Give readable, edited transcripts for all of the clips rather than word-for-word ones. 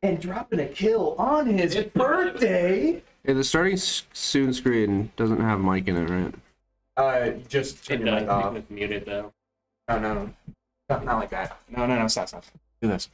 and dropping a kill on his birthday. Hey, the starting soon screen doesn't have mic in it, right? You just turn It your does. mic off. It's muted though. No, not like that. No, stop. Do this.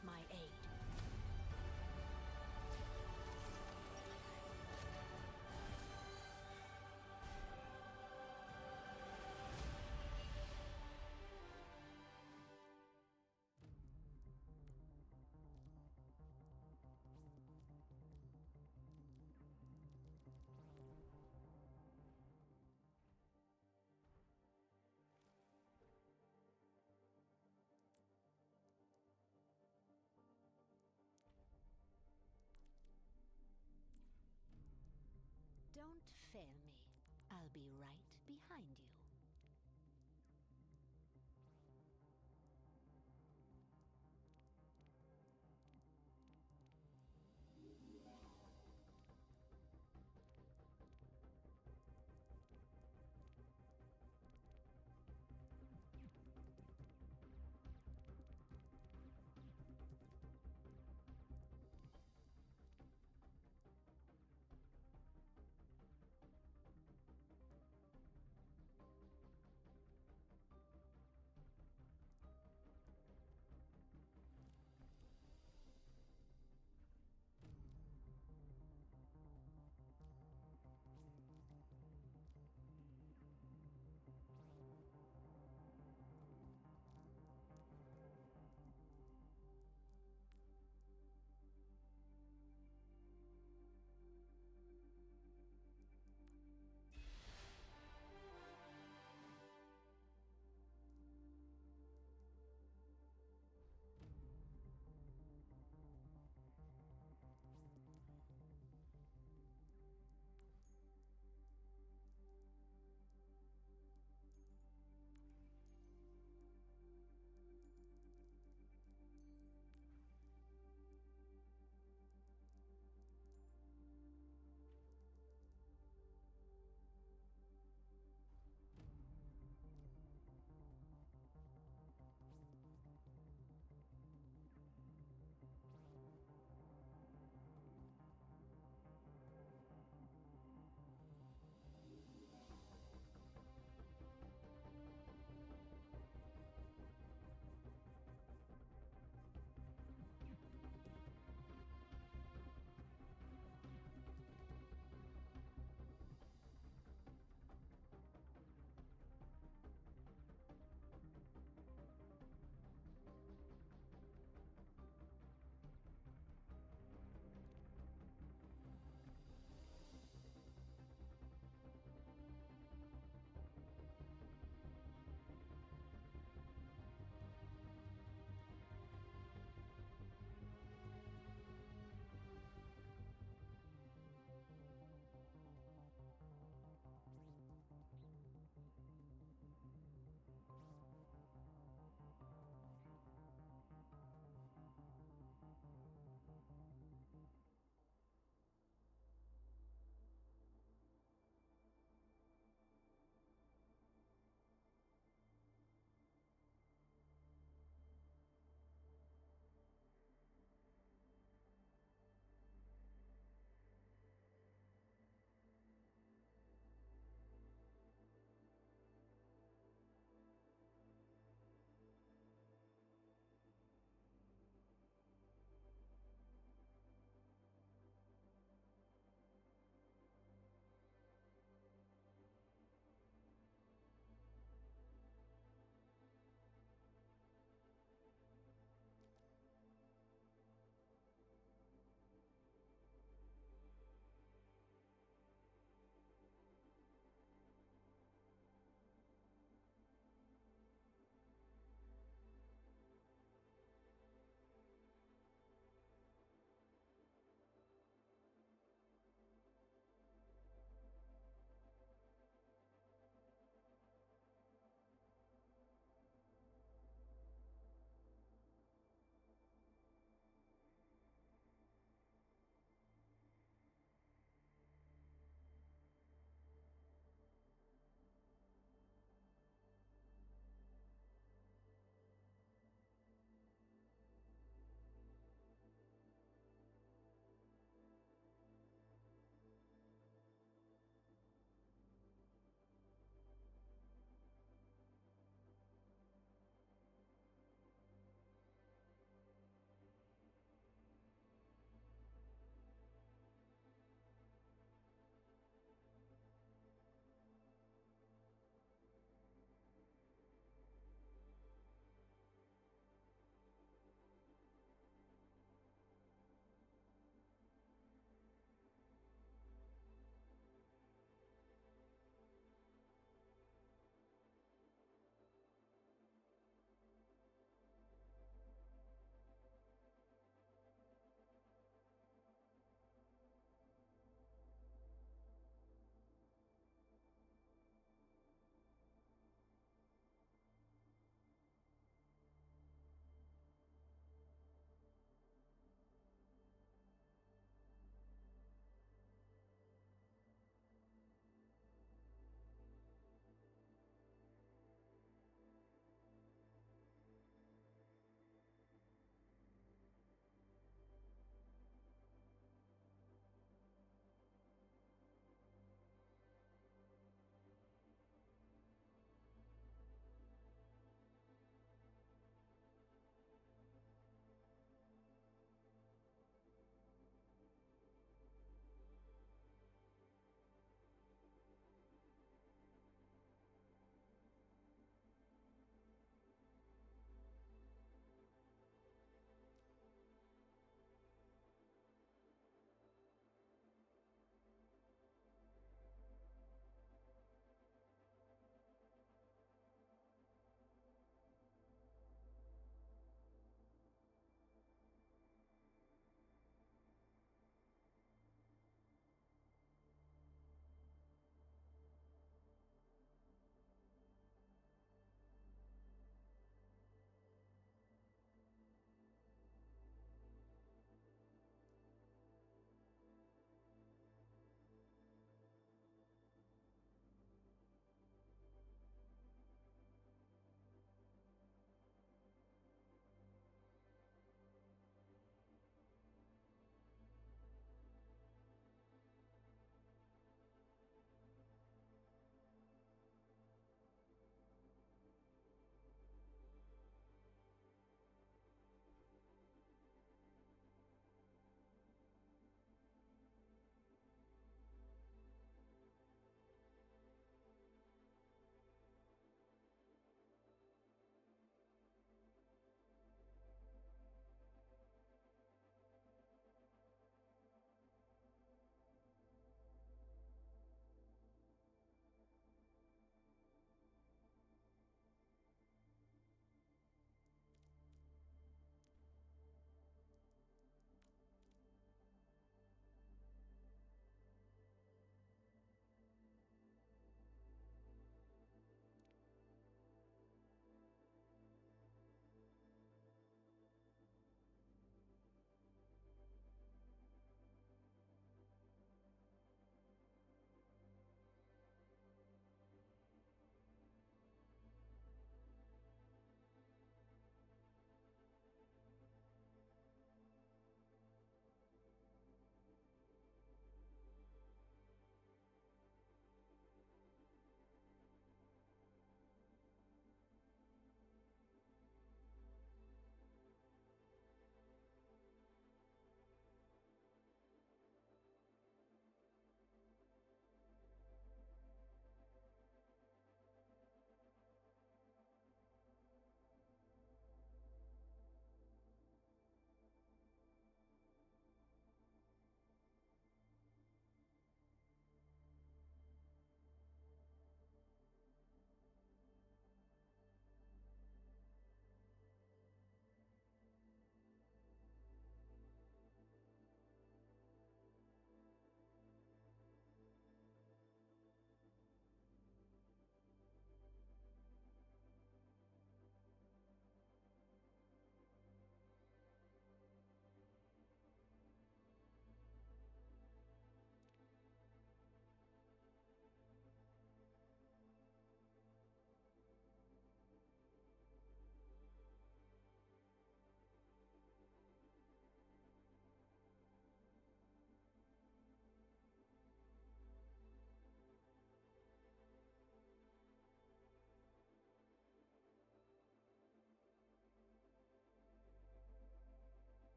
refuse my aid. Don't fail me. I'll be right behind you.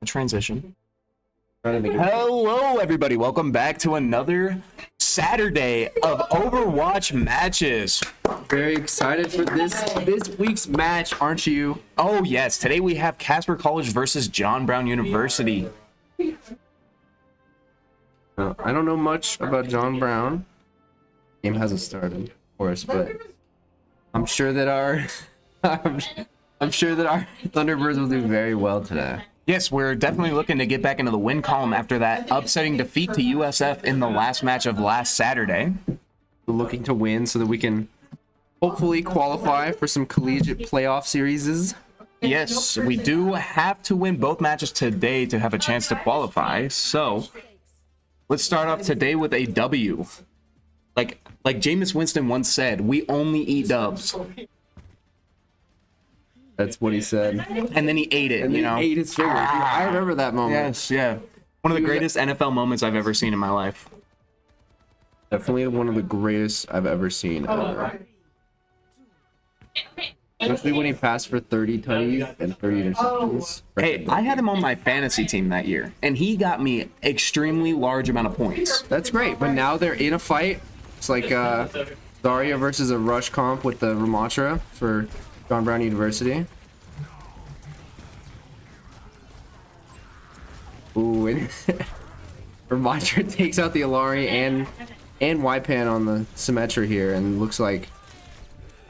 Transition. Trying to make it- Hello, everybody. Welcome back to another Saturday of Overwatch matches. Very excited for this week's match, aren't you? Oh, yes. Today we have Casper College versus John Brown University. I don't know much about John Brown. Game hasn't started, of course, but I'm sure that our I'm sure that our Thunderbirds will do very well today. Yes, we're definitely looking to get back into the win column after that upsetting defeat to USF in the last match of last Saturday. We're looking to win so that we can hopefully qualify for some collegiate playoff series. Yes, we do have to win both matches today to have a chance to qualify. So let's start off today with a W. Like Jameis Winston once said, we only eat dubs. That's what he said. And then he ate it, And you he know? ate his fingers. I remember that moment. Yes, yeah. One of the greatest NFL moments I've ever seen in my life. Definitely one of the greatest I've ever seen. Ever. Especially when he passed for 30 tutties and 30 interceptions. Hey, I had him on my fantasy team that year, and he got me extremely large amount of points. That's great, but now they're in a fight. It's like Zarya versus a rush comp with the Ramatra for John Brown University. Ooh, and Ramatra takes out the Alari and Ypan on the Symmetra here, and looks like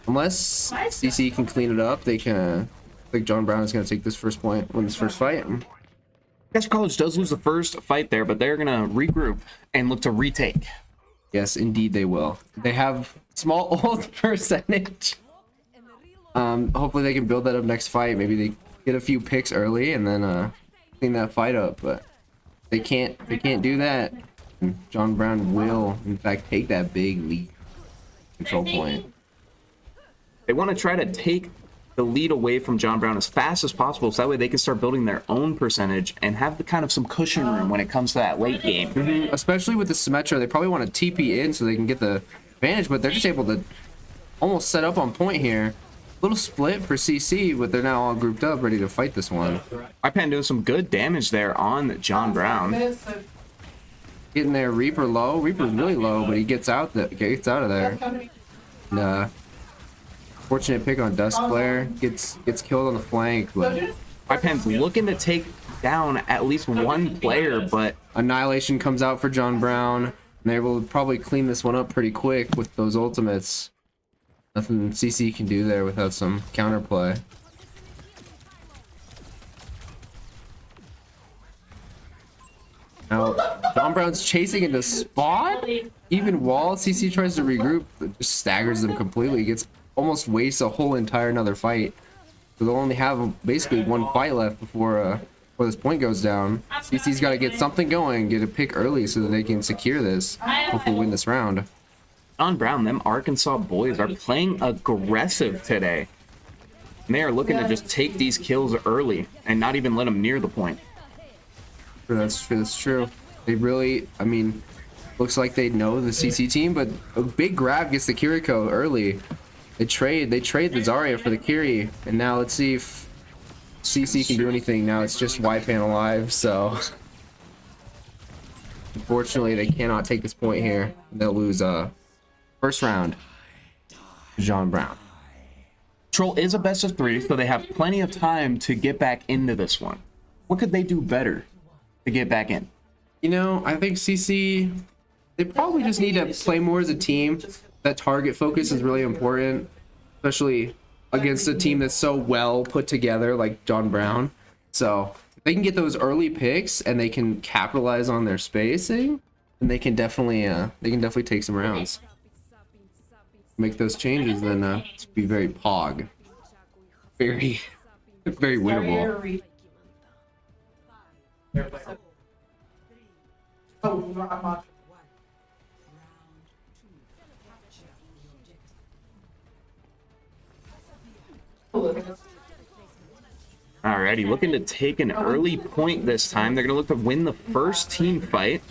unless CC can clean it up, they can. I think John Brown is going to take this first point, win this first fight. Casper College does lose the first fight there, but they're gonna regroup and look to retake. Yes, indeed they will. They have small ult percentage. Hopefully they can build that up next fight. Maybe they get a few picks early and then clean that fight up. But they can't do that. And John Brown will, in fact, take that big lead control point. They want to try to take the lead away from John Brown as fast as possible, so that way they can start building their own percentage and have the kind of some cushion room when it comes to that late game. Especially with the Symmetra, they probably want to TP in so they can get the advantage, but they're just able to almost set up on point here. Little split for CC, but they're now all grouped up, ready to fight this one. Ypan doing some good damage there on John Brown. Getting there, Reaper low. Reaper's really low, but he gets out of there. And, fortunate pick on Dusk Flare. Gets killed on the flank, but Ypan's looking to take down at least one player, but Annihilation comes out for John Brown. And they're able to probably clean this one up pretty quick with those ultimates. Nothing CC can do there without some counterplay. Now, John Brown's chasing into spot. Even while CC tries to regroup, it just staggers them completely. Gets almost wastes a whole entire another fight. So they'll only have basically one fight left before this point goes down. CC's got to get something going, get a pick early so that they can secure this. Hopefully win this round. John Brown, them Arkansas boys are playing aggressive today. And they are looking to just take these kills early and not even let them near the point. That's true. That's true. They really, I mean, looks like they know the CC team, but a big grab gets the Kiriko early. They trade the Zarya for the Kiri, and now let's see if CC can do anything. Now it's just Ypan alive, so unfortunately they cannot take this point here. They'll lose first round to John Brown. Troll is a best of 3, so they have plenty of time to get back into this one. What could they do better to get back in? You know, I think CC, they probably just need to play more as a team. That target focus is really important, especially against a team that's so well put together like John Brown. So if they can get those early picks and they can capitalize on their spacing, then they can definitely take some rounds. Make those changes, then it's be very pog, very winnable. Alrighty, looking to take an early point this time. They're going to look to win the first team fight.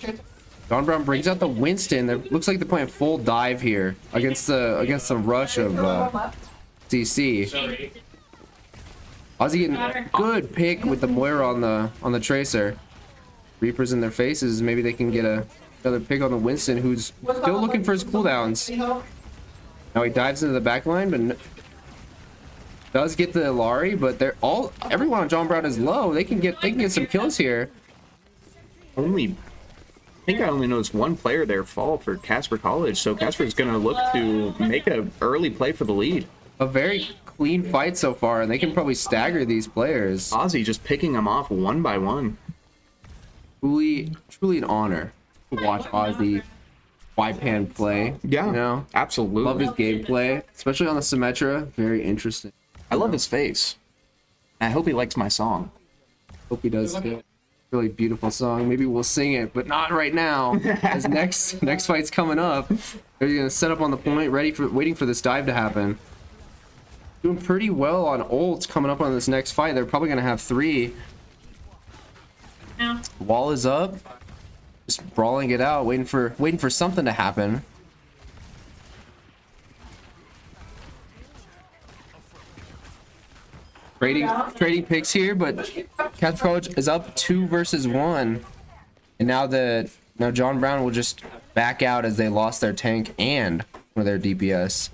John Brown brings out the Winston. It looks like they're playing full dive here against the rush of DC. Ozzy getting a good pick with the Moira on the Tracer. Reapers in their faces. Maybe they can get another pick on the Winston, who's still looking for his cooldowns. Now he dives into the back line, but does get the Lari. But everyone on John Brown is low. They can get some kills here. I think I only noticed one player there fall for Casper College, so Casper's gonna look to make an early play for the lead. A very clean fight so far, and they can probably stagger these players. Ozzy just picking them off one by one. Truly an honor to watch Ozzy YPAN play. Yeah, you know, absolutely. love his gameplay, especially on the Symmetra. Very interesting. I love his face. I hope he likes my song. Hope he does too. Really beautiful song. Maybe we'll sing it, but not right now. As next fight's coming up, they're gonna set up on the point, waiting for this dive to happen. Doing pretty well on ults coming up on this next fight. They're probably gonna have 3. Wall is up, just brawling it out, waiting for something to happen. Trading picks here, but Casper College is up 2 versus 1, and now John Brown will just back out as they lost their tank and one of their DPS.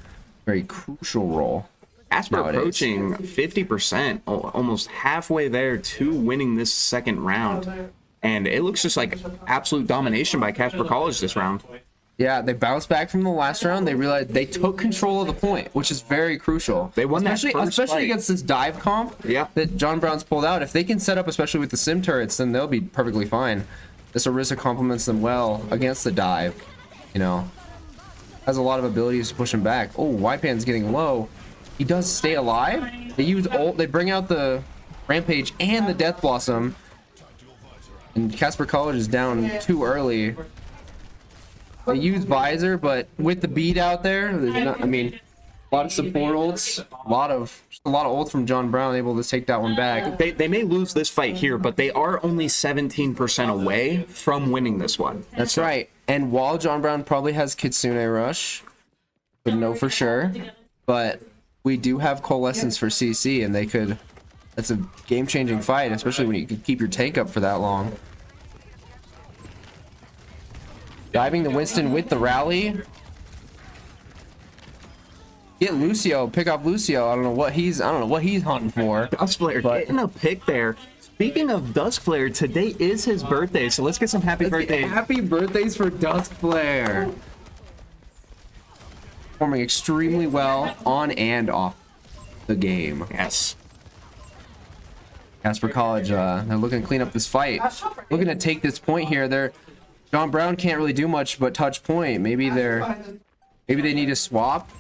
Very crucial role. Casper nowadays. approaching 50%, almost halfway there to winning this second round. And it looks just like absolute domination by Casper College this round. Yeah, they bounced back from the last round. They realized they took control of the point, which is very crucial. They won especially fight. against this dive comp that John Brown's pulled out. If they can set up, especially with the sim turrets, then they'll be perfectly fine. This Orisa complements them well against the dive. You know, has a lot of abilities to push him back. Oh, YPAN's getting low. He does stay alive. They use ult. They bring out the Rampage and the Death Blossom. And Casper College is down too early. They use Visor, but with the beat out there, there's not, I mean, a lot of support ults, a lot of ults from John Brown able to take that one back. They may lose this fight here, but they are only 17% away from winning this one. That's right. And while John Brown probably has Kitsune Rush, but no for sure, but we do have Coalescence for CC, and that's a game-changing fight, especially when you can keep your tank up for that long. Diving the Winston with the rally. Get Lucio, pick off Lucio. I don't know what he's hunting for. Duskflare getting a pick there. Speaking of Duskflare, today is his birthday, so let's get some happy birthday. Happy birthdays for Duskflare. Performing extremely well on and off the game. Yes. Casper College, they're looking to clean up this fight. Looking to take this point here. John Brown can't really do much but touch point. Maybe they need to swap.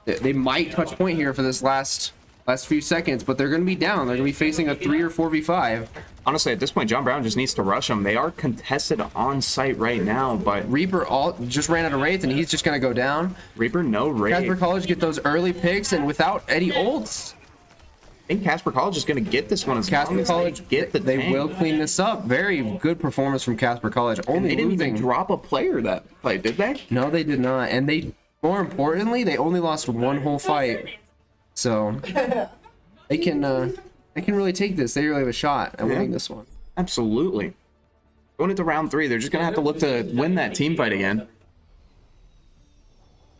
They might touch point here for this last few seconds, but they're going to be down. They're going to be facing a 3 or 4v5. Honestly, at this point, John Brown just needs to rush them. They are contested on site right now, but Reaper just ran out of Wraith, and he's just going to go down. Reaper, no Wraith. Casper College get those early picks, and without any ults, I think Casper College is going to get this one. As Casper College they will clean this up. Very good performance from Casper College. Only they didn't even drop a player that fight, did they? No, they did not. And more importantly, they only lost one whole fight. So they can really take this. They really have a shot at winning this one. Absolutely. Going into round 3, they're just going to have to look to win that team fight again.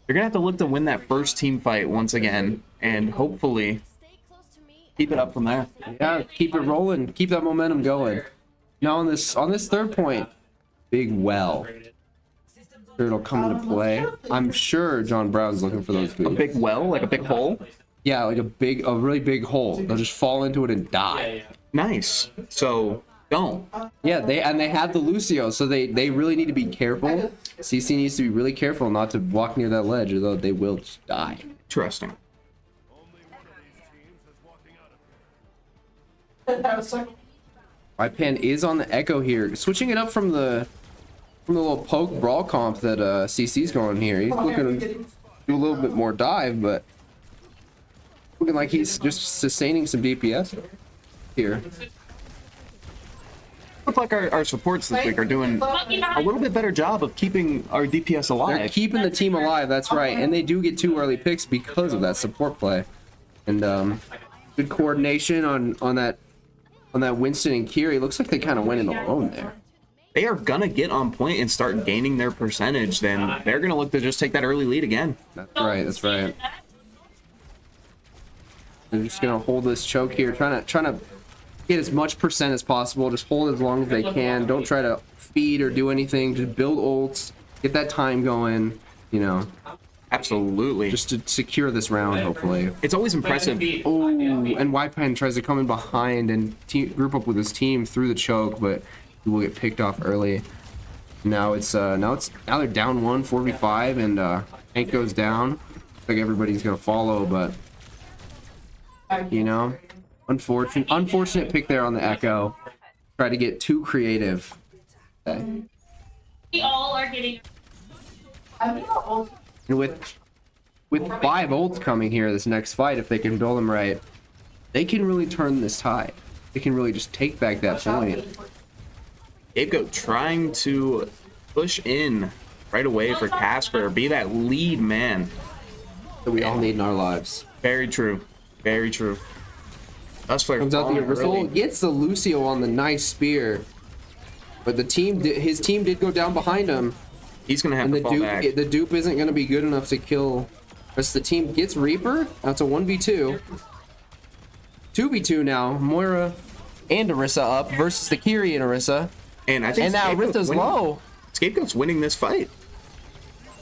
They're going to have to look to win that first team fight once again, and hopefully keep it up from there. Yeah, keep it rolling. Keep that momentum going. Now on this third point, big well. Sure it'll come into play. I'm sure John Brown's looking for those A boots. big well, like a big hole. Yeah, like a really big hole. They'll just fall into it and die. Nice. So don't. Yeah, they have the Lucio, so they really need to be careful. CC needs to be really careful not to walk near that ledge, or though they will just die. Interesting. YPAN is on the Echo here, switching it up from the little poke brawl comp that CC's going here. He's looking to do a little bit more dive, but looking like he's just sustaining some DPS here. Looks like our supports this week are doing a little bit better job of keeping our DPS alive. They're keeping the team alive, that's right, and they do get 2 early picks because of that support play. And Good coordination on that Winston and Kiri. Looks like they kind of went in alone there. They are gonna get on point and start gaining their percentage. Then they're gonna look to just take that early lead again. That's right. That's right. They're just gonna hold this choke here, trying to get as much percent as possible. Just hold as long as they can. Don't try to feed or do anything. Just build ults, get that time going. You know, Absolutely. just to secure this round. Hopefully. It's always impressive. Oh, and Ypen tries to come in behind and group up with his team through the choke, but he will get picked off early. Now they're down 1, 4v5, and Hank goes down. Looks like everybody's gonna follow, but you know, unfortunate pick there on the Echo. Try to get too creative. Okay. We all are getting. And with 5 ults coming here this next fight, if they can build them right, they can really turn this tide. They can really just take back that point. Scapegoat trying to push in right away for Casper, be that lead man. That we all need in our lives. Very true. Very true. Dustflare Comes out the falling reversal, early. gets the Lucio on the nice spear, but his team did go down behind him, He's gonna have and to fall back. the dupe isn't going to be good enough to kill. The rest of the team gets Reaper. That's a 1v2. 2v2 now. Moira and Orisa up versus the Kiri and Orisa. And I think And now Scapegoat's Orisa's winning. low. Scapegoat's winning this fight.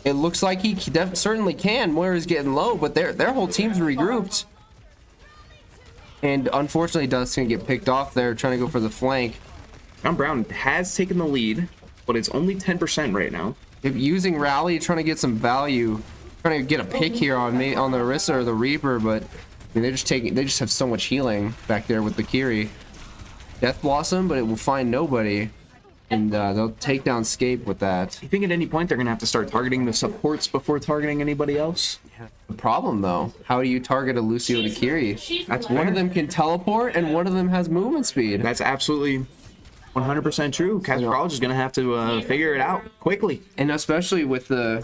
It looks like he certainly can. Moira's getting low, but their whole team's regrouped. And unfortunately, Dust's gonna get picked off there, trying to go for the flank. John Brown has taken the lead, but it's only 10% right now. Using Rally, trying to get some value, trying to get a pick here on the Orisa or the Reaper, but I mean, they just have so much healing back there with the Kiri. Death Blossom, but it will find nobody, and they'll take down Scape with that. You think at any point they're gonna have to start targeting the supports before targeting anybody else? The problem though, how do you target a Lucio and a Kiri? That's One fair. of them can teleport, and one of them has movement speed. That's absolutely 100% true. Casperology is gonna have to figure it out quickly. And especially with the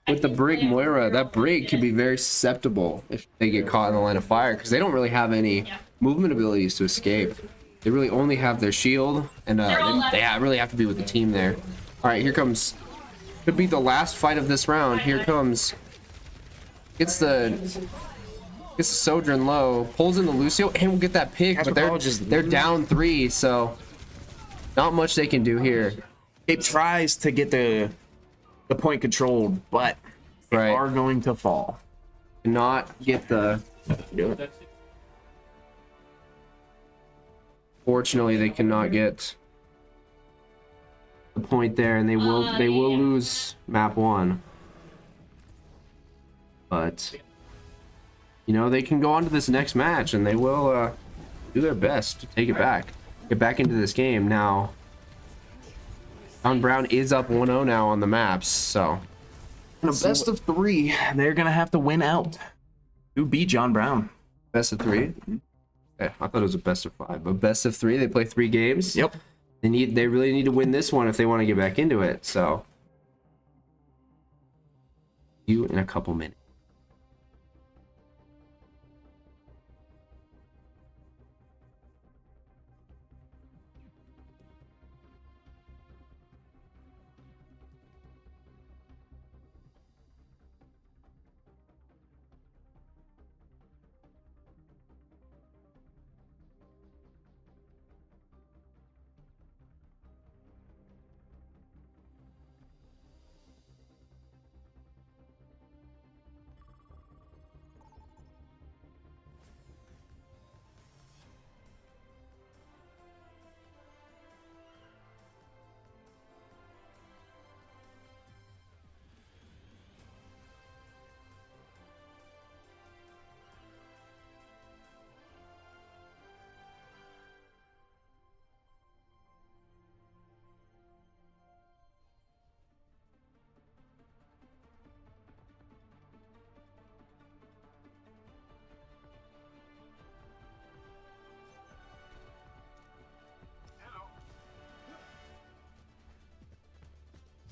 Brig Moira, that Brig can be very susceptible if they get caught in the line of fire, because they don't really have any movement abilities to escape. They really only have their shield, and they really have to be with the team there. All right, here comes. Could be the last fight of this round. Here comes. Gets the Sojourn low, pulls in the Lucio, and we'll get that pick. But they're down 3, so not much they can do here. It tries to get the point controlled, but they Right. are going to fall. Cannot get the. Do it. Fortunately, they cannot get the point there, and they will lose map 1. But you know, they can go on to this next match, and they will do their best to take it back, get back into this game. Now, John Brown is up 1-0 now on the maps, so In a best of 3, they're gonna have to win out to beat John Brown. best of 3. Okay, I thought it was a best of 5, but best of 3. They play 3 games. Yep. They really need to win this one if they want to get back into it. So, you in a couple minutes.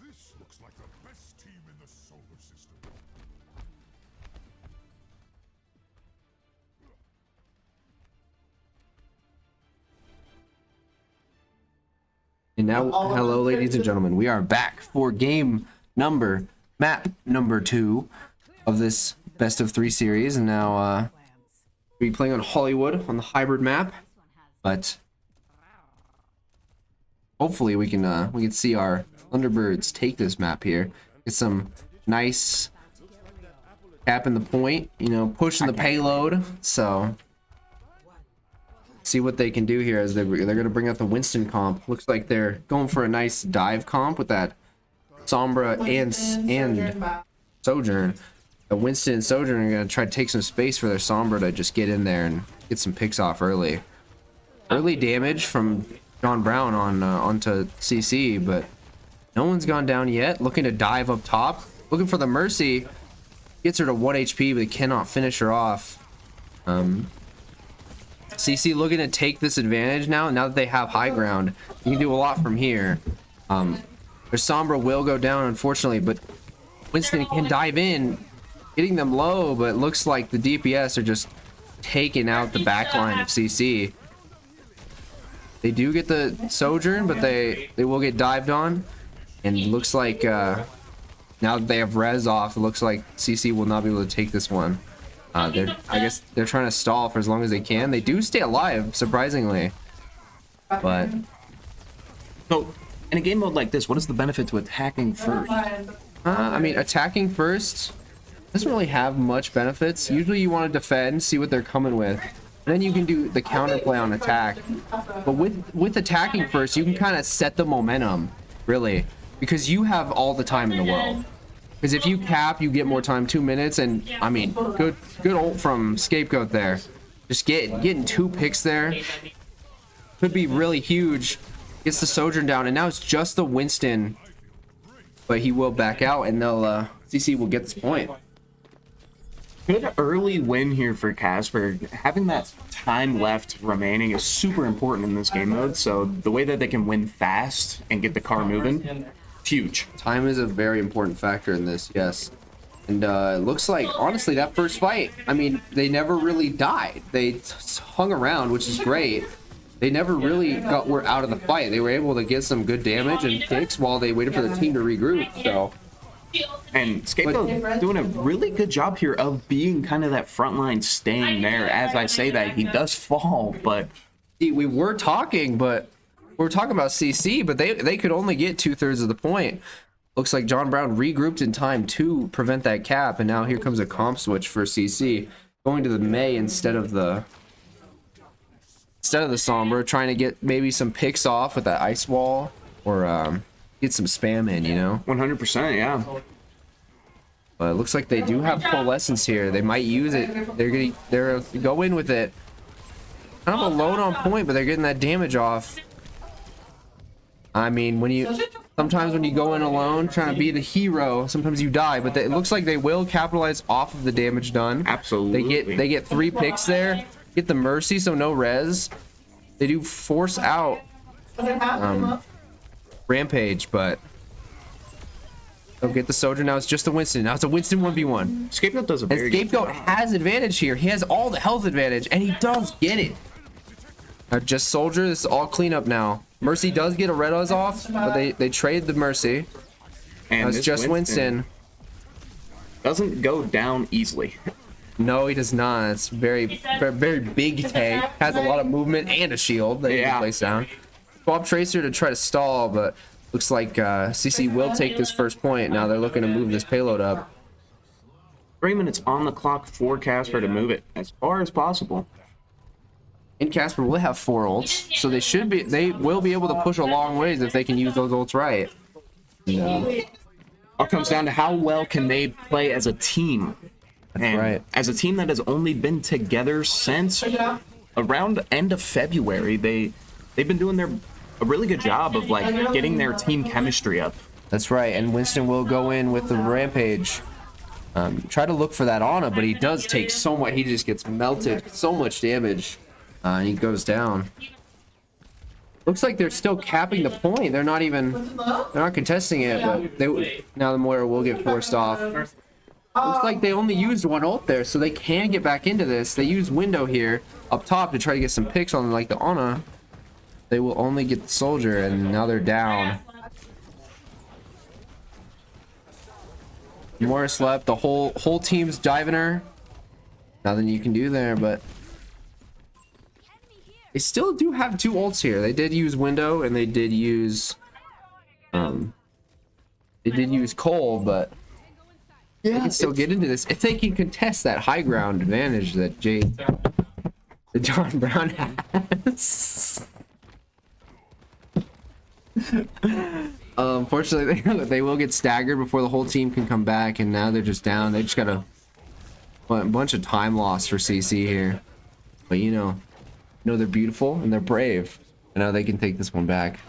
This looks like the best team in the solar system. now, hello, ladies and gentlemen. We are back for map number 2 of this best of 3 series. And now, we'll be playing on Hollywood on the hybrid map. But hopefully we can see our Thunderbirds take this map here. Get some nice capping the point, you know, pushing the payload. So see what they can do here as they're going to bring out the Winston comp. Looks like they're going for a nice dive comp with that Sombra and Sojourn. The Winston and Sojourn are going to try to take some space for their Sombra to just get in there and get some picks off early. Early damage from John Brown on onto CC, but no one's gone down yet. Looking to dive up top. Looking for the Mercy. Gets her to 1 HP, but cannot finish her off. CC looking to take this advantage now that they have high ground. You can do a lot from here. Their Sombra will go down, unfortunately, but Winston can dive in, getting them low, but it looks like the DPS are just taking out the backline of CC. They do get the Sojourn, but they will get dived on. And looks like now that they have res off, it looks like CC will not be able to take this one. I guess they're trying to stall for as long as they can. They do stay alive, surprisingly. But So, in a game mode like this, what is the benefit to attacking first? I mean, attacking first doesn't really have much benefits. Usually you want to defend, see what they're coming with. And then you can do the counterplay on attack. But with attacking first, you can kind of set the momentum, really. Because you have all the time in the world. Because if you cap, you get more time, 2 minutes, and I mean, good ult from Scapegoat there. Just getting 2 picks there. Could be really huge. Gets the Sojourn down, and now it's just the Winston. But he will back out, and they'll CC will get this point. Good early win here for Casper. Having that time left remaining is super important in this game mode. So the way that they can win fast and get the car moving, huge. Time is a very important factor in this, yes. And it looks like, honestly, that first fight, I mean, they never really died. They hung around, which is great. They never really were out of the fight. They were able to get some good damage and picks while they waited for the team to regroup. So, and Scapegoat doing a really good job here of being kind of that front line, staying there. As I say that, he does fall, but see, we were talking about CC, but they could only get 2/3 of the point. Looks like John Brown regrouped in time to prevent that cap, and now here comes a comp switch for CC, going to the May instead of the Sombra, trying to get maybe some picks off with that ice wall or get some spam in, you know. 100%, yeah. But it looks like they do have coalescence here. They might use it. They're gonna go in with it. Kind of a load on point, but they're getting that damage off. I mean, sometimes when you go in alone trying to be the hero, sometimes you die, but it looks like they will capitalize off of the damage done. Absolutely. They get 3 picks there, get the Mercy, so no res. They do force out Rampage, but they'll get the Sojourn. Now it's just the Winston. Now it's a Winston 1v1. Scapegoat does a very good job. Scapegoat has advantage here. He has all the health advantage, and he does get it. Now just Soldier. This is all cleanup now. Mercy does get a red Oz off, but they trade the Mercy. And it's just Winston. Doesn't go down easily. No, he does not. It's very, very big tank. Has a lot of movement and a shield that he can place down. Swap Tracer to try to stall, but looks like CC will take this first point. Now they're looking to move this payload up. 3 minutes on the clock for Casper to move it as far as possible. And Casper will have 4 ults, so they will be able to push a long ways if they can use those ults right. All comes down to how well can they play as a team. That's right. As a team that has only been together since around end of February, they've been doing a really good job of like getting their team chemistry up. That's right, and Winston will go in with the Rampage. Try to look for that Ana, but he does take so much. He just gets melted, so much damage, and he goes down. Looks like they're still capping the point. They're not contesting it, but now the Moira will get forced off. Looks like they only used 1 ult there, so they can get back into this. They use window here up top to try to get some picks on like the Ana. They will only get the soldier, and now they're down. Morris left. The whole team's diving her. Nothing you can do there, but they still do have 2 ults here. They did use window and they did use Cole, but they can still get into this if they can contest that high ground advantage that John Brown has. Unfortunately, they will get staggered before the whole team can come back, and now they're just down. They just got a bunch of time loss for CC here, but you know they're beautiful and they're brave. I know they can take this one back.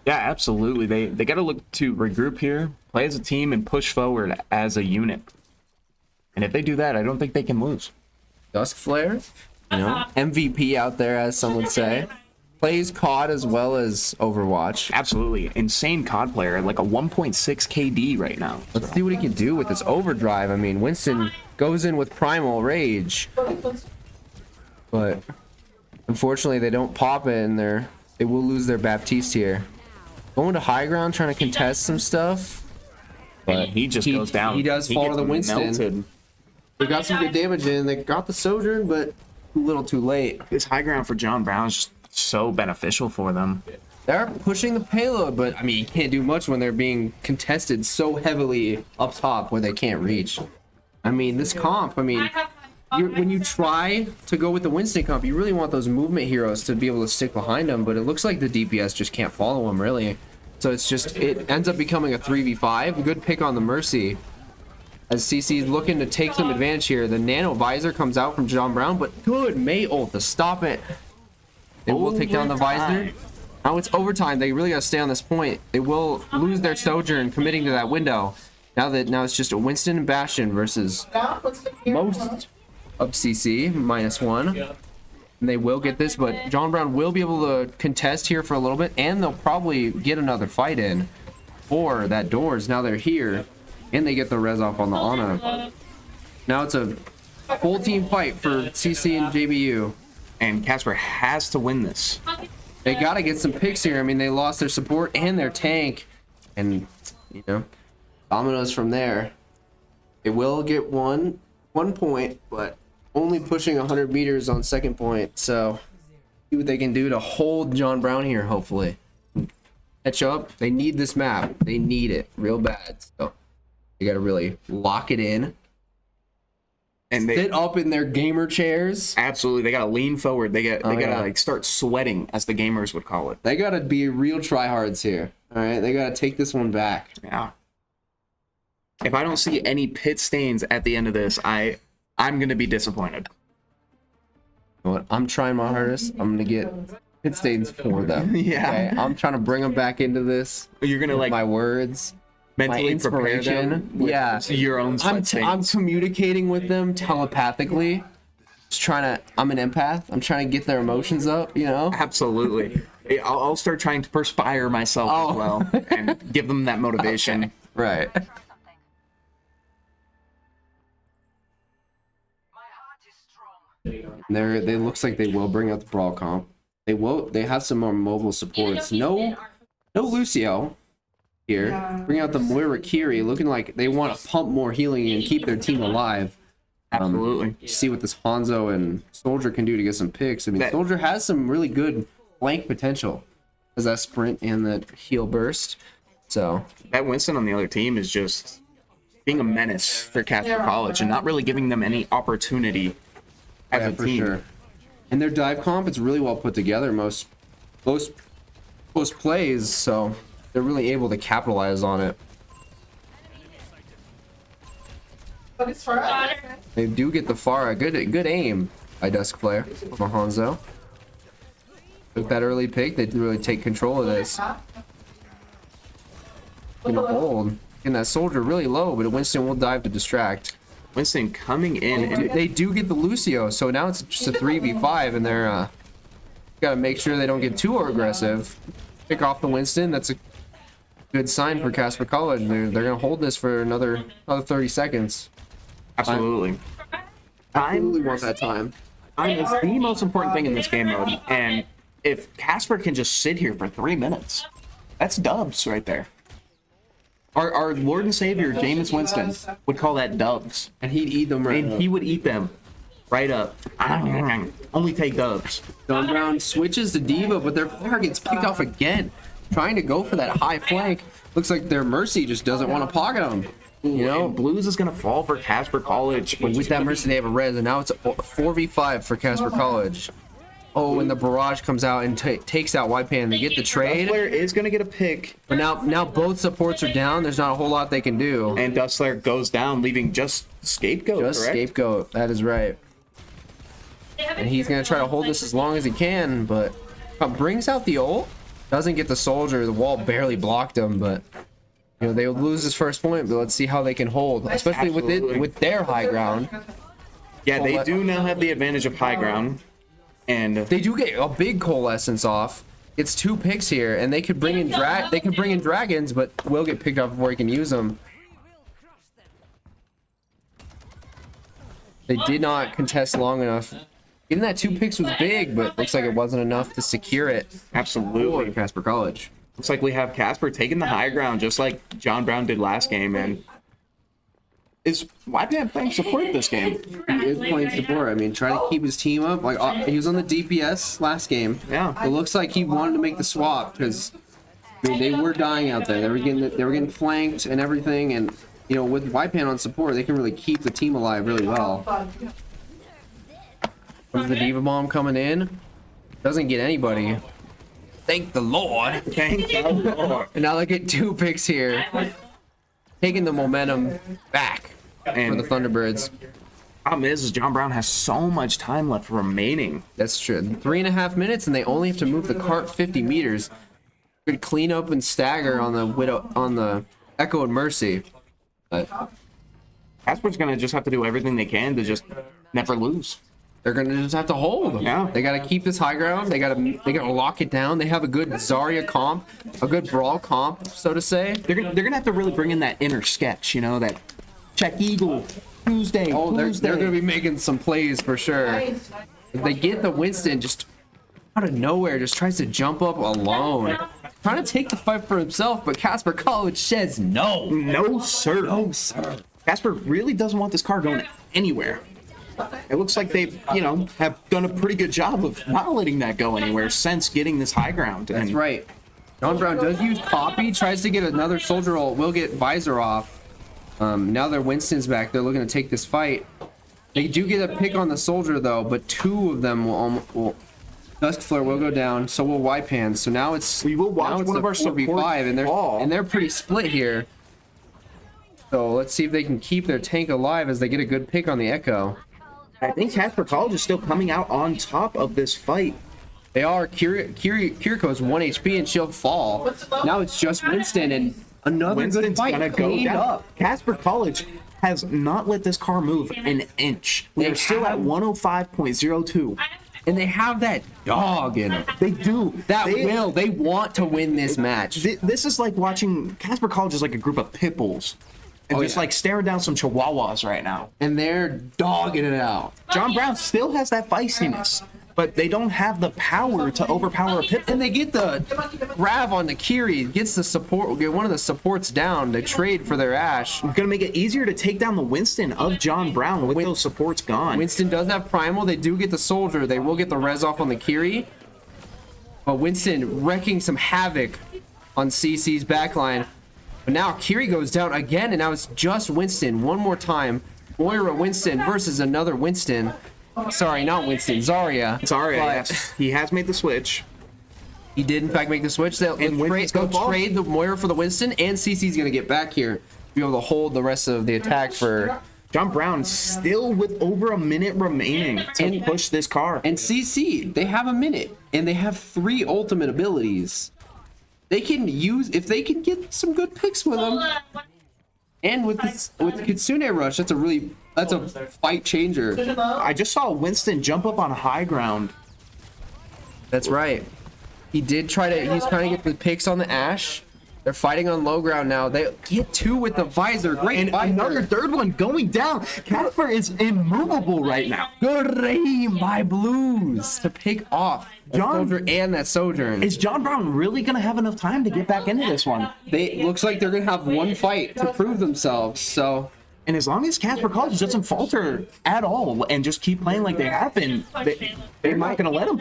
Yeah, absolutely. They got to look to regroup here, play as a team, and push forward as a unit. And if they do that, I don't think they can lose. Dusk Flare, MVP out there, as some would say. Plays COD as well as Overwatch. Absolutely. Insane COD player, like a 1.6 KD right now. Let's see what he can do with this overdrive. I mean, Winston goes in with Primal Rage, but unfortunately they don't pop it, and they will lose their Baptiste here. Going to high ground, trying to contest some stuff, but and he just goes down. He does fall to gets the Winston. melted. They got some good damage in. They got the Sojourn, but too little too late. This high ground for John Brown is just so beneficial for them. They're pushing the payload, but I mean, you can't do much when they're being contested so heavily up top where they can't reach. I mean, this comp, I mean, when you try to go with the Winston comp, you really want those movement heroes to be able to stick behind them, but it looks like the DPS just can't follow them, really. So it ends up becoming a 3v5. Good pick on the Mercy, as CC is looking to take some advantage here. The Nano Visor comes out from John Brown, but good May ult to stop it. They will take down the Visor. Now it's overtime. They really got to stay on this point. They will lose their Sojourn committing to that window. Now it's just a Winston and Bastion versus most of CC, -1. And they will get this, but John Brown will be able to contest here for a little bit, and they'll probably get another fight in. Or that doors, now they're here, and they get the res off on the Ana. Now it's a full team fight for CC and JBU. And Casper has to win this. They got to get some picks here. I mean, they lost their support and their tank, and dominoes from there. They will get one point, but only pushing 100 meters on second point. So see what they can do to hold John Brown here, hopefully. Catch up. They need this map. They need it real bad. So they got to really lock it in. And they sit up in their gamer chairs. Absolutely. They got to lean forward. They got to like start sweating, as the gamers would call it. They got to be real tryhards here. All right. They got to take this one back. Yeah. If I don't see any pit stains at the end of this, I'm going to be disappointed. You know what? I'm trying my hardest. I'm going to get pit stains for them. Yeah. Okay? I'm trying to bring them back into this. You're going to like my words. mentally prepare them with your own sweat stains. I'm communicating with them telepathically. Just I'm an empath. I'm trying to get their emotions up, Absolutely. I'll start trying to perspire myself as well and give them that motivation. Okay. Right. They looks like they will bring out the brawl comp. They have some more mobile supports. No Lucio here. Bring out the Moira Kiri, looking like they want to pump more healing and keep their team alive. Absolutely. See what this Hanzo and Soldier can do to get some picks. I mean, Soldier has some really good flank potential as that sprint and that heal burst. So that Winston on the other team is just being a menace for Casper College and not really giving them any opportunity as a team. Sure. And their dive comp, it's really well put together. Most plays, so they're really able to capitalize on it. They do get the Pharah. Good aim by Dusk Flare from Hanzo. Took that early pick. They really take control of this. Gonna hold. And that Soldier really low, but Winston will dive to distract. Winston coming in. And they do get the Lucio, so now it's just a 3v5, and they're got to make sure they don't get too aggressive. Pick off the Winston. That's a good sign for Casper College. They're gonna hold this for another 30 seconds. Absolutely. I really want that time. Time is the most important thing in this game mode, and if Casper can just sit here for 3 minutes, that's dubs right there. Our Lord and Savior, Jameis Winston, would call that dubs. And he'd eat them right And up. he would eat them right up. Only take dubs. Don Brown switches to Diva, but their player gets picked off again. Trying to go for that high flank. Looks like their Mercy just doesn't want to pocket him. You know, Blues is going to fall for Casper College. but with that Mercy, they have a res, and now it's a 4v5 for Casper College. Oh, and the barrage comes out and takes out White Pan. They get the trade, Dustler is going to get a pick. but now both supports are down. There's not a whole lot they can do. And Dustler goes down, leaving just Scapegoat, Just correct? Scapegoat. That is right. And he's going to try to hold this as long as he can, but brings out the ult. Doesn't get the soldier. The wall barely blocked him, but you know, they would lose his first point, but let's see how they can hold, especially with their high ground. Yeah, they do now have the advantage of high ground. And They do get a big coalescence off. It's 2 picks here, and they could bring in dragons, but will get picked off before he can use them. They did not contest long enough. Even that 2 picks was big, but looks like it wasn't enough to secure it absolutely. for Casper College. Looks like we have Casper taking the high ground just like John Brown did last game. And is YPN playing support this game? He is playing support. I mean, trying to keep his team up. Like he was on the DPS last game. Yeah. It looks like he wanted to make the swap because they were dying out there. They were getting flanked and everything. And you know, with YPan on support, they can really keep the team alive really well. Comes the Diva Bomb coming in. Doesn't get anybody. Thank the Lord. Thank the Lord. And now they get 2 picks here. Taking the momentum back for And the Thunderbirds. problem is John Brown has so much time left remaining. That's true. 3.5 minutes, and they only have to move the cart 50 meters. Good clean up and stagger on the Echo and Mercy. But Casper's gonna just have to do everything they can to just never lose. they're gonna just have to hold. Yeah. They gotta keep this high ground. They gotta lock it down. They have a good Zarya comp, a good Brawl comp, so to say. They're gonna have to really bring in that inner sketch, you know, that check eagle Tuesday. Oh, Tuesday. they're gonna be making some plays for sure. If they get the Winston just out of nowhere, just tries to jump up alone, trying to take the fight for himself, but Casper College says no. No sir. No, sir. Casper really doesn't want this car going anywhere. It looks like they, you know, have done a pretty good job of not letting that go anywhere since getting this high ground. That's right. John Brown does use copy, tries to get another soldier roll, will get visor off. Now their Winston's back. They're looking to take this fight. They do get a pick on the soldier though, but 2 of them will Dusk Flare will go down, so will Wipan. So now it's We will watch now it's one a of our 4v5, supports fall. and they're pretty split here. So let's see if they can keep their tank alive as they get a good pick on the Echo. I think Casper College is still coming out on top of this fight. They are. Kiriko's 1 HP and she'll fall. Now it's just Winston and another good Winston's fight gonna go cleaned down. up. Casper College has not let this car move an inch. They They're still at have- 105.02. And they have that dog in them. They do. They want to win this match. This is like watching Casper College is like a group of pit bulls. And Oh, just yeah. like staring down some chihuahuas right now. And they're dogging it out. John Brown still has that feistiness, but they don't have the power to overpower a pit bull. And they get the grab on the Kiri, gets the support, get one of the supports down to trade for their Ash. Gonna make it easier to take down the Winston of John Brown with those supports gone. Winston does have Primal. They do get the soldier. They will get the res off on the Kiri. But Winston wrecking some havoc on CC's backline. But now Kiri goes down again, and now it's just Winston. One more time. Moira Winston versus another Winston. Sorry, not Winston. Zarya. Sorry, But yes. He has made the switch. he did, in fact, make the switch. They'll Winston's go gonna fall. trade the Moira for the Winston, and CC's going to get back here to be able to hold the rest of the attack for... John Brown still with over a minute remaining to And- push this car. And CC, they have a minute, and they have 3 ultimate abilities. They can use, if they can get some good picks with them, and with the Kitsune Rush, that's a fight changer. I just saw Winston jump up on high ground. That's right. He's trying to get the picks on the Ash. They're fighting on low ground now. They get 2 with the visor. Great And visor. another third one going down. Casper is immovable right now. Good aim by Blues to pick off that John- Soldier and that Sojourn. Is John Brown really going to have enough time to get back into this one? They looks like they're gonna have one fight to prove themselves. So And as long as Casper College doesn't falter at all and just keep playing like they have been, they're not going to let them.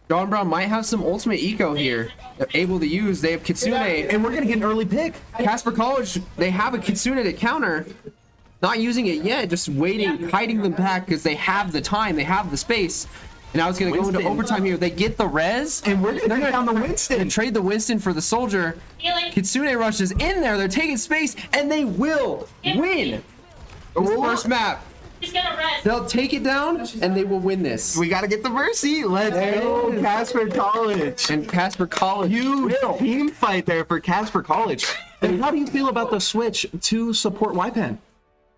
John Brown might have some ultimate eco here. They're able to use. They have Kitsune. And we're going to get an early pick. Casper College, they have a Kitsune to counter. Not using it yet, just waiting, hiding them back because they have the time, they have the space. And now it's going to go into Winston. overtime here. They get the res. And we're going to get down the And Winston. trade the Winston for the Soldier. Healing. Kitsune rushes in there. They're taking space, and they will win this first map. He's gonna rest. They'll take it down, and they will win this. We got to get the Mercy. Let's go, Casper College. And Casper College Huge will. team fight there for Casper College. And how do you feel about the switch to support YPen?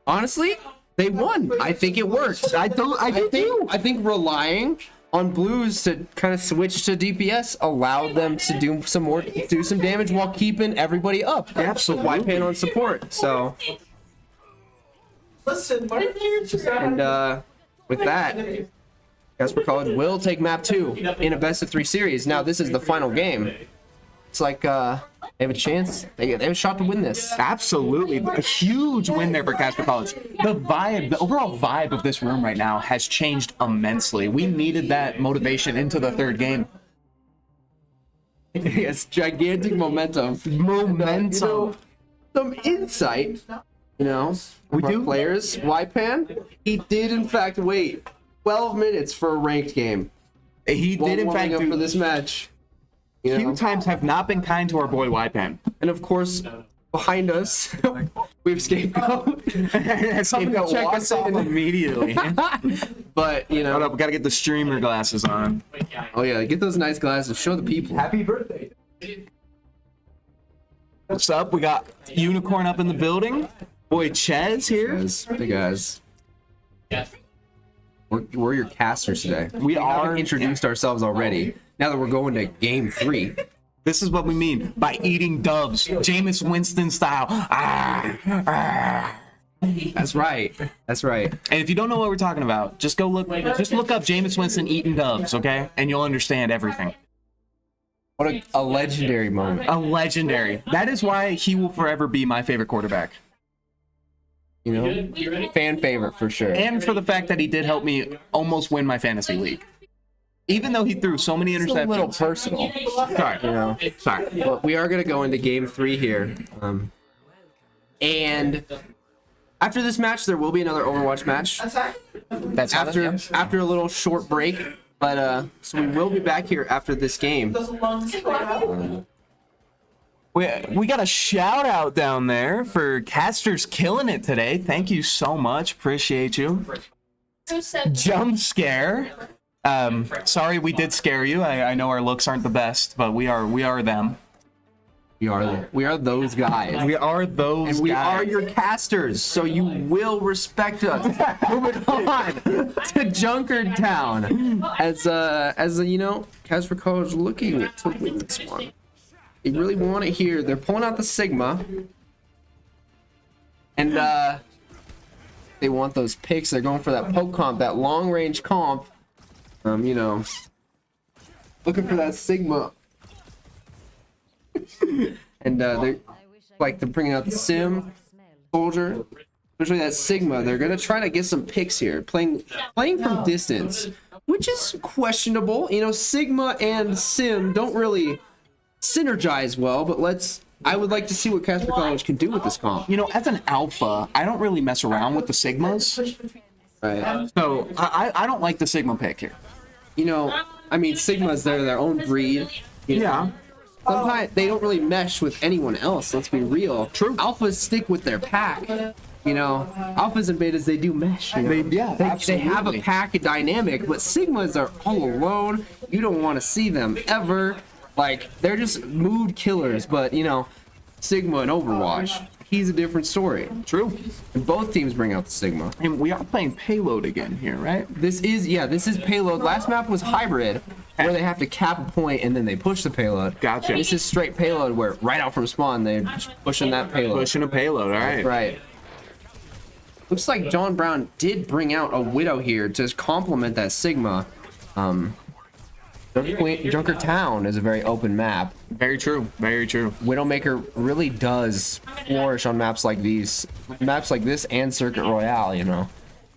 Honestly, they won. I think it worked. I I think relying on Blues to kind of switch to DPS allowed them to do some damage while keeping everybody up. Absolutely. YPen on support. So and with that, Casper College will take map 2 in a best of 3 series. Now this is the final game. It's like they have a chance. They have a shot to win this. Absolutely. A huge win there for Casper College. The overall vibe of this room right now has changed immensely. We needed that motivation into the third game. Yes, gigantic momentum. Momentum. Some insight, we do. players. YPen, he did in fact wait 12 minutes for a ranked game. He While did, in fact, warming up for do. this match. Few times have not been kind to our boy YPen. And of course, behind us, we have Scapegoat. Scapegoat check walks us off in. immediately. But, Hold up, we gotta get the streamer glasses on. oh yeah, get those nice glasses. Show the people. Happy birthday. What's up? We got Unicorn up in the building. Boy Ches here. Hey guys. We're your casters today. We are haven't introduced ourselves already. Now that we're going to game 3. This is what we mean by eating dubs, Jameis Winston style. That's right. That's right. And if you don't know what we're talking about, just look up Jameis Winston eating dubs, okay? And you'll understand everything. What a legendary moment. A legendary. That is why he will forever be my favorite quarterback. Fan favorite for sure. And for the fact that he did help me almost win my fantasy league. Even though he threw so many It's a little interceptions. personal. Sorry. Sorry. But we are going to go into game 3 here. And after this match, there will be another Overwatch match. That's After a little short break. But so we will be back here after this game. We got a shout out down there for Casters killing it today. Thank you so much. Appreciate you. Jump scare. Sorry we did scare you. I know our looks aren't the best, but we are them. We are those guys. We are those And we guys. are your casters, so you will respect us. Moving on to Junkertown, as Casper College looking to win this one. They really want it here. They're pulling out the Sigma, and they want those picks. They're going for that poke comp, that long range comp. Looking for that Sigma. And they're bringing out the Sim, Soldier, especially that Sigma. They're gonna try to get some picks here, playing from distance, which is questionable. Sigma and Sim don't really synergize well, but I would like to see what Casper College can do with this comp. As an alpha, I don't really mess around with the Sigmas. Right. So I don't like the Sigma pick here. Sigmas, they're their own breed. Yeah. Sometimes they don't really mesh with anyone else. Let's be real. True. Alphas stick with their pack. Alphas and betas, they do mesh. They have absolutely. a pack dynamic, but Sigmas are all alone. You don't want to see them ever. They're just mood killers. But Sigma and Overwatch, he's a different story. True. And both teams bring out the Sigma. And we are playing payload again here, right? This is payload. Last map was hybrid. where they have to cap a point and then they push the payload. Gotcha. This is straight payload where right out from spawn they're just pushing that payload. Pushing a payload, all right. Right. Looks like John Brown did bring out a Widow here to complement that Sigma. Junker Town is a very open map. Very true, very true. Widowmaker really does flourish on maps like these. Maps like this and Circuit Royale, you know.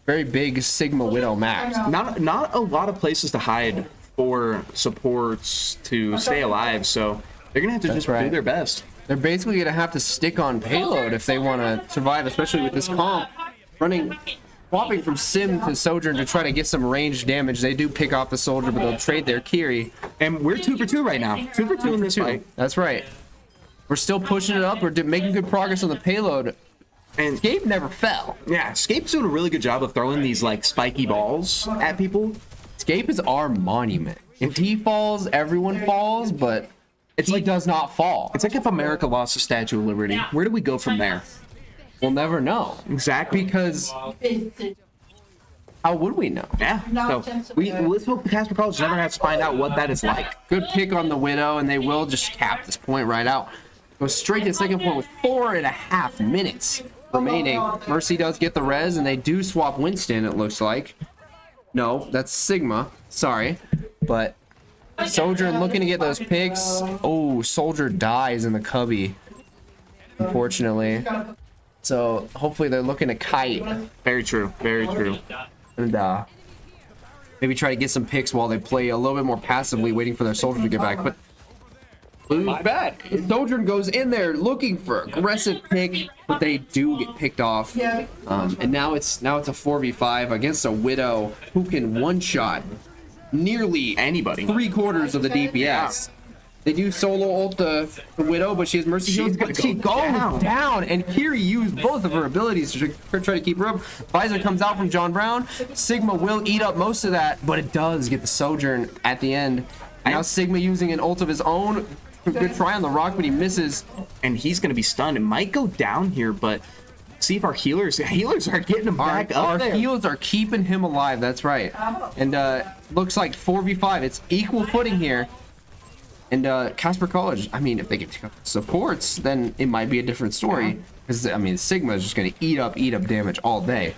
Very big Sigma Widow maps. Not a lot of places to hide for supports to stay alive, so they're gonna have to just do their best. They're basically gonna have to stick on payload if they want to survive, especially with this comp swapping from Sim to Sojourn to try to get some range damage. They do pick off the Soldier, but they'll trade their Kiri. And we're 2 for 2 right now. 2 for 2 in this fight. That's right. We're still pushing it up. We're making good progress on the payload. And Escape never fell. yeah, Escape's doing a really good job of throwing these like spiky balls at people. Escape is our monument. If he falls, everyone falls, but he does not fall. It's like if America lost the Statue of Liberty. Where do we go from there? We'll never know. Exactly. Because how would we know? Yeah. So let's hope Casper College never has to find out what that is like. Good pick on the Widow, and they will just cap this point right out. Go straight to the second point with 4.5 minutes remaining. Mercy does get the res, and they do swap Winston, it looks like. No, that's Sigma. Sorry. But Sojourn looking to get those picks. Oh, Soldier dies in the cubby, unfortunately. So hopefully they're looking to kite Very true. Very true. and maybe try to get some picks while they play a little bit more passively, waiting for their Soldier to get back. But bad. Sojourn goes in there looking for aggressive pick, but they do get picked off. And now it's a 4v5 against a Widow who can one-shot nearly Anybody. 3/4 of the DPS. They do solo ult the Widow, but she has Mercy heals, but she goes down. And Kiri used both of her abilities to try to keep her up. Visor comes out from John Brown. Sigma will eat up most of that, but it does get the Sojourn at the end. And now Sigma using an ult of his own. Good try on the rock, but he misses. And he's going to be stunned. It might go down here, but see if our healers are getting him back up Our there. heals are keeping him alive. That's right. And looks like 4v5. It's equal footing here. And Casper College, I mean, if they get supports, then it might be a different story. Because, I mean, Sigma is just going to eat up damage all day.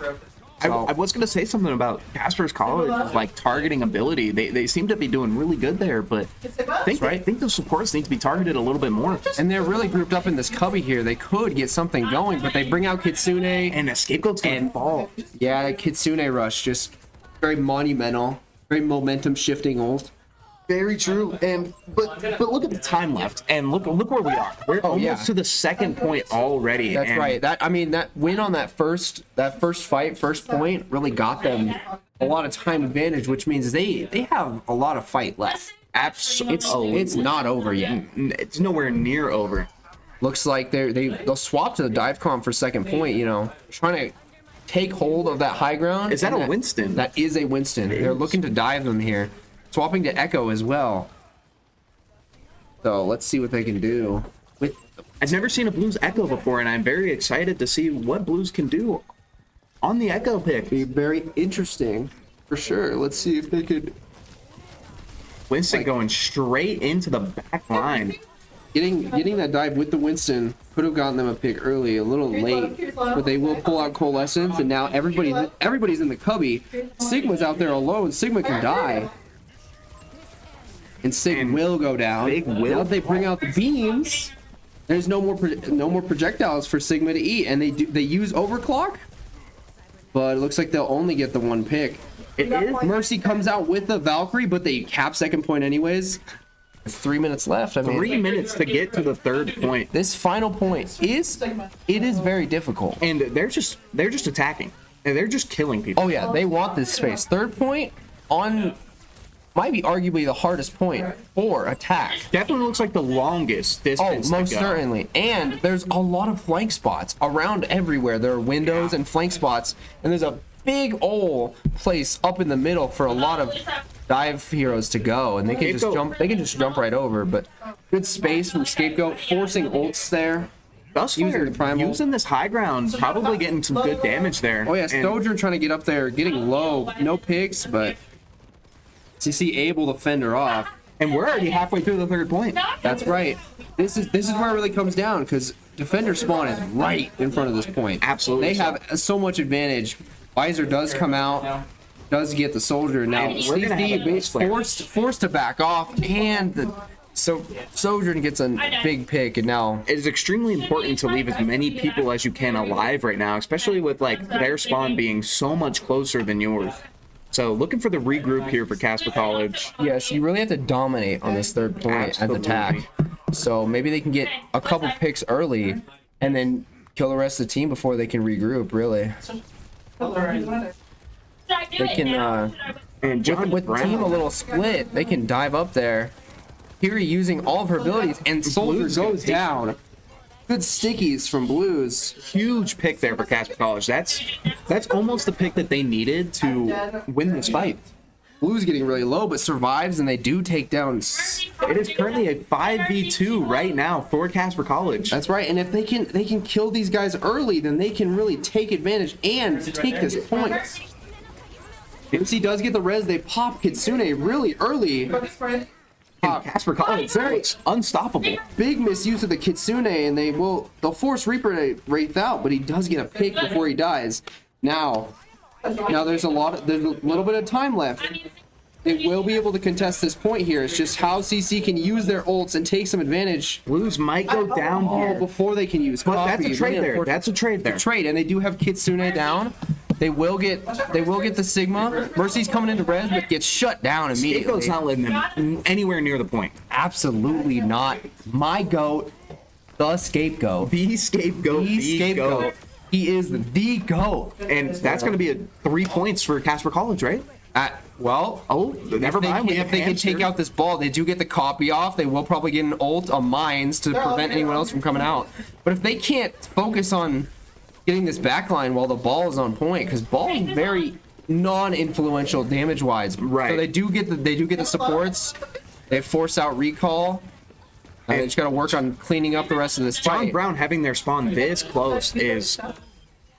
So, I was going to say something about Casper's College, like targeting ability. They seem to be doing really good there, but I think those supports need to be targeted a little bit more. and they're really grouped up in this cubby here. They could get something going, but they bring out Kitsune. And the Scapegoat's going to fall. Yeah, that Kitsune rush, just very monumental, very momentum shifting ult. Very true. And but look at the time left, and look where we are. We're almost to the second point already. That's right. That win on that first point really got them a lot of time advantage, which means they have a lot of fight left. Absolutely. It's not over yet. It's nowhere near over. Looks like they'll swap to the dive comp for second point. You know, trying to take hold of that high ground. Is that a Winston? That is a Winston. They're looking to dive them here. Swapping to Echo as well. So let's see what they can do. I've never seen a Blues Echo before, and I'm very excited to see what Blues can do on the Echo pick. Be very interesting for sure. Let's see if they could. Winston going straight into the back line. Getting that dive with the Winston could have gotten them a pick early, a little late, but they will pull out Coalescence, and now everybody's in the cubby. Sigma's out there alone. Sigma can die. And Sig will go down. Sig will now they bring out the beams. There's no more projectiles for Sigma to eat, and they use overclock. But it looks like they'll only get the one pick. It is. Mercy comes out with the Valkyrie, but they cap second point anyways. 3 minutes left. I mean, 3 minutes to get to the third point. this final point is very difficult. And they're just attacking. And they're just killing people. Oh yeah, they want this space. Third point might be arguably the hardest point for attack. Definitely looks like the longest distance. Most certainly. And there's a lot of flank spots around everywhere. There are windows and flank spots, and there's a big old place up in the middle for a lot of dive heroes to go, and they can just jump. They can just jump right over. But good space from Scapegoat, forcing ults there. Thus far, using this high ground, probably getting some good damage there. Oh yeah, Sojourn trying to get up there, getting low. No picks, but CC able to fend her off. And we're already halfway through the third point. That's right. This is where it really comes down, because defender spawn is right in front of this point. Absolutely. They have so much advantage. Visor does come out, does get the soldier. Now we're gonna have a base CC player. forced to back off, and the Sojourn gets a big pick, and now It is extremely important to leave as many people as you can alive right now, especially with like their spawn being so much closer than yours. So looking for the regroup here for Casper College. yes, you really have to dominate on this third point at the attack. So maybe they can get a couple picks early and then kill the rest of the team before they can regroup. Really, they can And John with the team a little split. They can dive up there. Kiri using all of her abilities, and Soldier Blues goes gonna down. Good stickies from Blues. huge pick there for Casper College. That's almost the pick that they needed to win this fight. Blues getting really low, but survives, and they do take down. It is currently a 5v2 right now for Casper College. That's right, and if they can kill these guys early, then they can really take advantage and take this point. MC does get the res. They pop Kitsune really early. And Casper College is unstoppable. Big misuse of the Kitsune, and they'll force Reaper to wraith out, but he does get a pick before he dies. Now there's a little bit of time left. They will be able to contest this point here. It's just how CC can use their ults and take some advantage. Blues might go down here. Before they can use But that's a copy. trade there. That's a trade there. Trade, and they do have Kitsune down. They will get the Sigma. Mercy's coming into res, but gets shut down immediately. Scapegoat's not letting them anywhere near the point. Absolutely not. My goat, the scapegoat. The scapegoat. The scapegoat. He is the goat. And that's going to be a 3 points for Casper College, right? Well, Oh, never mind. if they can take out this ball, they do get the copy off. They will probably get an ult on mines to prevent anyone else from coming out. But if they can't focus on getting this backline while the ball is on point, because ball is very non-influential damage-wise. Right. So they do get the supports. They force out recall. And they just got to work on cleaning up the rest of this John fight. Brown having their spawn this close is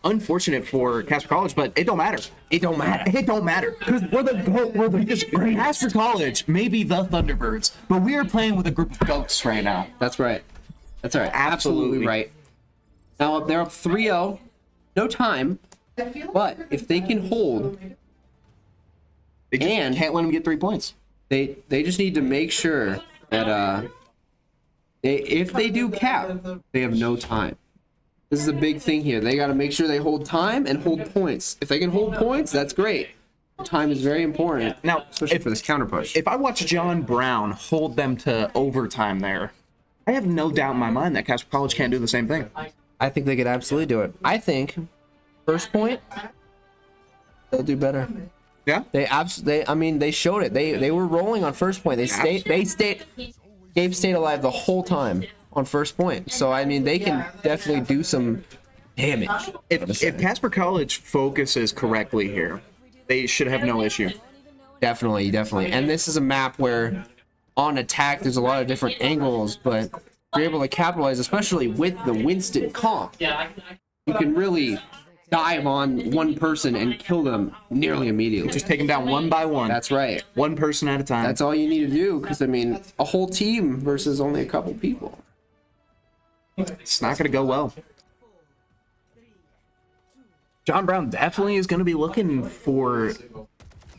unfortunate for Casper College, but it don't matter. It don't matter. It don't matter. Because we're the GOAT. We're the Casper College may be the Thunderbirds, but we are playing with a group of goats right now. That's right. That's right. Absolutely. Absolutely right. Now they're up 3-0. No time. But if they can hold, They just And- can't let them get 3 points. they just need to make sure that if they do cap, they have no time. This is a big thing here. They got to make sure they hold time and hold points. If they can hold points, that's great. Time is very important. Now, especially if- for this counter push. If I watch John Brown hold them to overtime there, I have no doubt in my mind that Casper College can't do the same thing. I think they could absolutely do it. I think first point, they'll do better. Yeah? They showed it. They were rolling on first point. Gabe stayed alive the whole time on first point. So I mean, they can definitely do some damage. If Casper College focuses correctly here, they should have no issue. Definitely. And this is a map where on attack there's a lot of different angles, but you're able to capitalize, especially with the Winston comp. You can really dive on one person and kill them nearly immediately. Just take them down one by one. That's right. One person at a time. That's all you need to do, because I mean, a whole team versus only a couple people. It's not going to go well. John Brown definitely is going to be looking for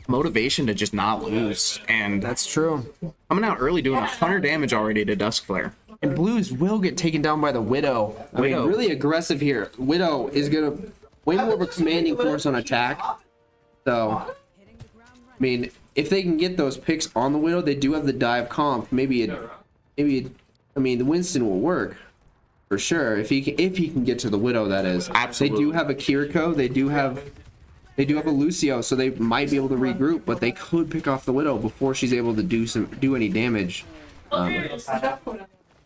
motivation to just not lose. And That's true. coming out early doing 100 damage already to Dusk Flare. And Blues will get taken down by the Widow. I mean, Widow. really aggressive here. Widow is gonna way more of a commanding force on attack. So, I mean, if they can get those picks on the Widow, they do have the dive comp. Maybe the Winston will work for sure if he can get to the Widow. That is. Absolutely. They do have a Kiriko. They do have a Lucio, so they might be able to regroup, but they could pick off the Widow before she's able to do any damage.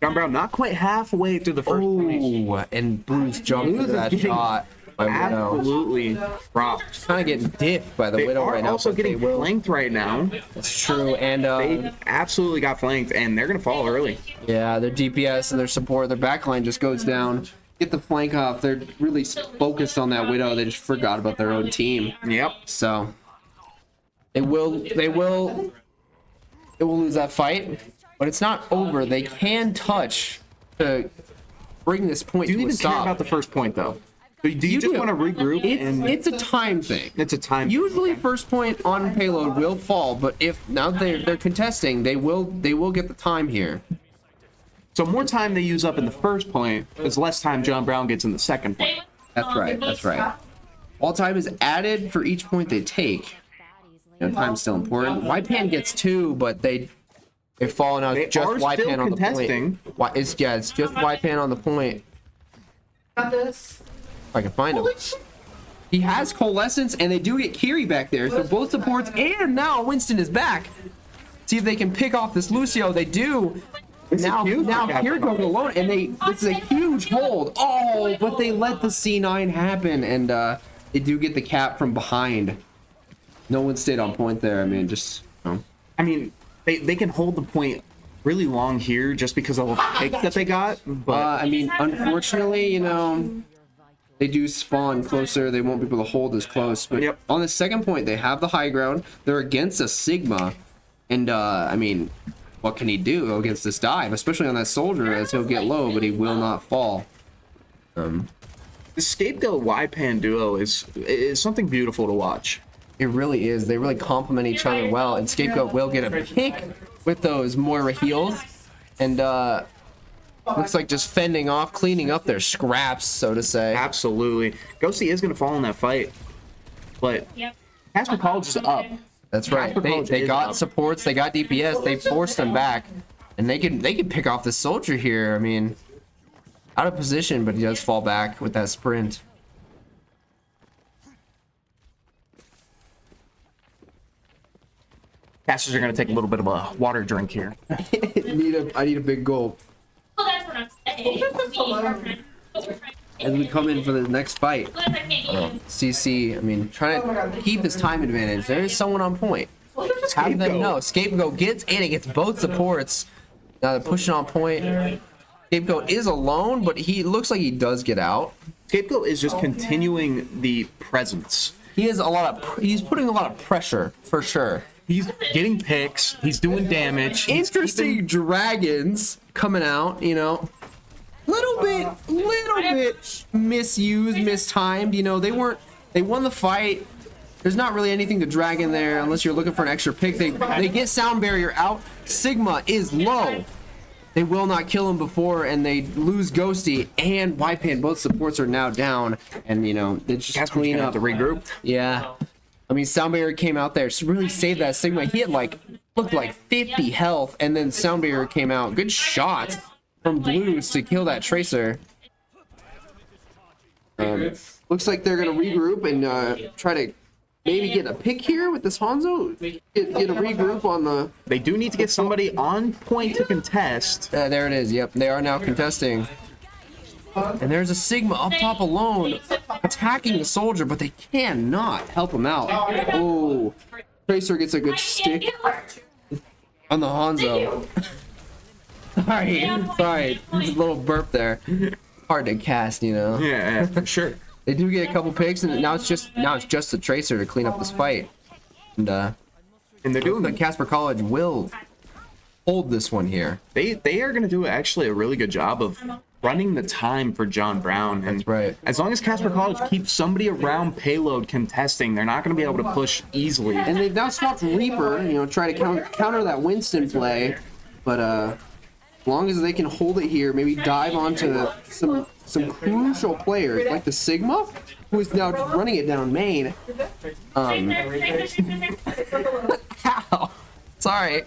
John Brown not quite halfway through the first point. Oh, and Blues jumped Blues into is that getting shot by Widow. Absolutely rocked. Kind of getting dipped by the They Widow are right now. also but they getting will. flanked right now. That's true, and They absolutely got flanked, and they're going to fall early. yeah, their DPS and their support, their backline just goes down. Get the flank off. They're really focused on that Widow. They just forgot about their own team. Yep. So they will it will lose that fight, but it's not over. They can touch to bring this point Do you to a even care stop. about the first point though? Do you just do. want to regroup? It's a time thing. It's a time. Usually, first point on payload will fall, but if now they're contesting, they will get the time here. So more time they use up in the first point is less time John Brown gets in the second point. That's right. That's right. All time is added for each point they take. You know, time's still important. Pan gets 2, but they fall now. They Just are still Pan on the contesting. point. It's just Pan on the point. If I can find him. He has Coalescence, and they do get Kiri back there. So both supports, and now Winston is back. See if they can pick off this Lucio. They do. Now Kiri goes alone, and this is a huge hold. Oh, but they let the C9 happen, and they do get the cap from behind. No one stayed on point there. I mean, just. I mean, they can hold the point really long here just because of the pick that they got. But I mean, unfortunately, you know, they do spawn closer. They won't be able to hold as close. But Yep. on the second point, they have the high ground. They're against a Sigma. And, I mean, what can he do against this dive? Especially on that soldier, as he'll get low, but he will not fall. the Scapegoat Pan duo is something beautiful to watch. It really is. They really complement each other well. And Scapegoat will get a pick with those Moira heals. And, looks like just fending off, cleaning up their scraps, so to say. Absolutely. Ghosty is going to fall in that fight. But Casper College is up. That's right. Casper College They is got up. supports. They got DPS. They forced them back, and they can pick off the soldier here. I mean, out of position, but he does fall back with that sprint. Casters are going to take a little bit of a water drink here. I need a big gulp Well, that's what I'm saying. as we come in for the next fight. What if I can't eat? CC, I mean, trying to keep his time advantage. There is someone on point. Have them know. Scapegoat gets in. It gets both supports. Now they're pushing on point. Scapegoat is alone, but he looks like he does get out. Scapegoat is just continuing the presence. He's putting a lot of pressure for sure. He's getting picks. He's doing damage. He's Interesting keeping- dragons coming out, you know. Little bit misused, mistimed, you know. They won the fight. There's not really anything to drag in there unless you're looking for an extra pick. They get sound barrier out. Sigma is low. They will not kill him before, and they lose Ghosty and Pan. Both supports are now down, and you know they just Casper's clean gonna up. have to regroup. Yeah, I mean sound barrier came out there to really save that Sigma. He had looked like 50 health, and then sound barrier came out. Good shot from Blues to kill that Tracer. Looks like they're gonna regroup and try to maybe get a pick here with this Hanzo. Get a regroup on the. They do need to get somebody on point to contest. There it is. Yep, they are now contesting. And there's a Sigma up top alone, attacking the soldier, but they cannot help him out. Oh, Tracer gets a good stick on the Hanzo. Sorry, just a little burp there. Hard to cast, you know. Yeah, for sure. They do get a couple picks, and now it's just the Tracer to clean up this fight. And And they're doing the Casper College will hold this one here. They are going to do actually a really good job of running the time for John Brown. And That's right. as long as Casper College keeps somebody around payload contesting, they're not going to be able to push easily. And they've now swapped Reaper, you know, try to counter that Winston play. But as long as they can hold it here, maybe dive onto some crucial players like the Sigma, who is now running it down main. Ow. Sorry.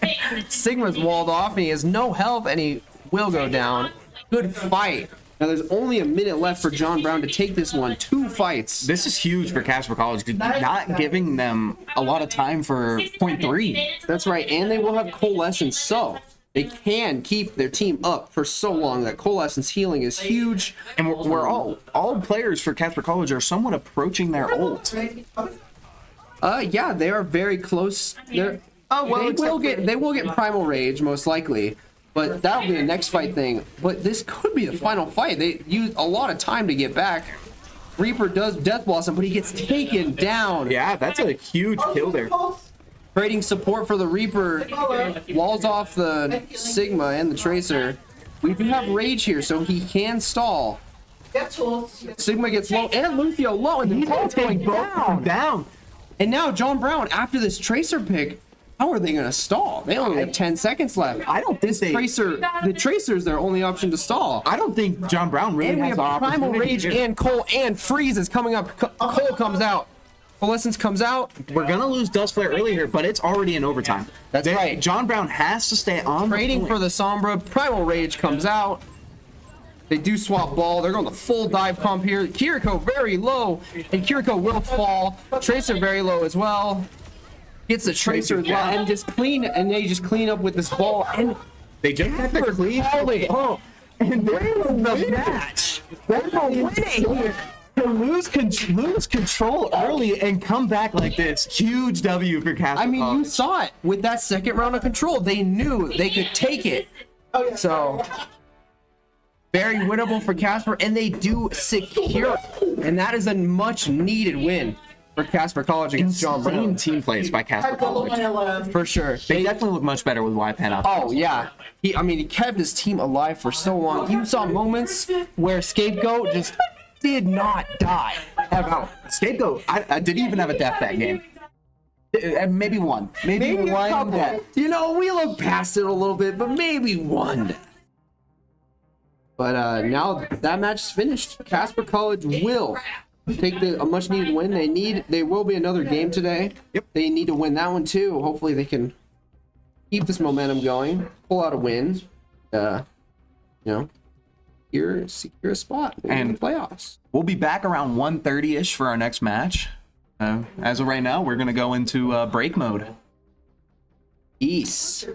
Sigma's walled off and he has no health and he will go down. Good fight. Now there's only a minute left for John Brown to take this one. 2 fights. This is huge for Casper College, not giving them a lot of time for point 3. That's right, and they will have Coalescence, so they can keep their team up for so long. That Coalescence healing is huge. And we're all players for Casper College are somewhat approaching their ult. Yeah, they are very close. They will get Primal Rage most likely, but that'll be the next fight thing. But this could be the final fight. They use a lot of time to get back. Reaper does Death Blossom, but he gets taken down. Yeah, that's a huge kill there. Trading support for the Reaper. Walls off the Sigma and the Tracer. We do have Rage here, so he can stall. Sigma gets low and Lucio low, and they're both going down. And now John Brown, after this Tracer pick, how are they going to stall? They only have 10 seconds left. I don't think The Tracer's their only option to stall. I don't think John Brown really And we has have the Primal opportunity Rage here. and Cole and Freeze is coming up. Cole comes out. Coalescence comes out. We're gonna lose Dust Flare early here, but it's already in overtime. That's right. John Brown has to stay on Trading the for the Sombra. Primal Rage comes out. They do swap ball. They're going the full dive comp here. Kiriko very low, and Kiriko will fall. Tracer very low as well. Gets the Tracer as well, and they just clean up with this ball. And They just have to clean and they're in the match. They're winning here. To lose control early and come back like this, huge W for Casper. I mean, you College. saw it with that second round of control. They knew they could take it. So very winnable for Casper, and they do secure, and that is a much needed win for Casper College against John Insane Brown. team plays by Casper College. For sure. They definitely look much better with YPen up. Oh yeah, he kept his team alive for so long. You saw moments where Scapegoat just did not die. Scapegoat, I didn't even have a death that game. Maybe one. Maybe Maybe a one couple. death. You know, we look past it a little bit, but maybe one. But now that match is finished. Casper College will take a much needed win. There will be another game today. Yep. They need to win that one too. Hopefully they can keep this momentum going, pull out a win. Secure a spot in the playoffs. We'll be back around 1:30-ish for our next match. As of right now, we're going to go into break mode. Peace.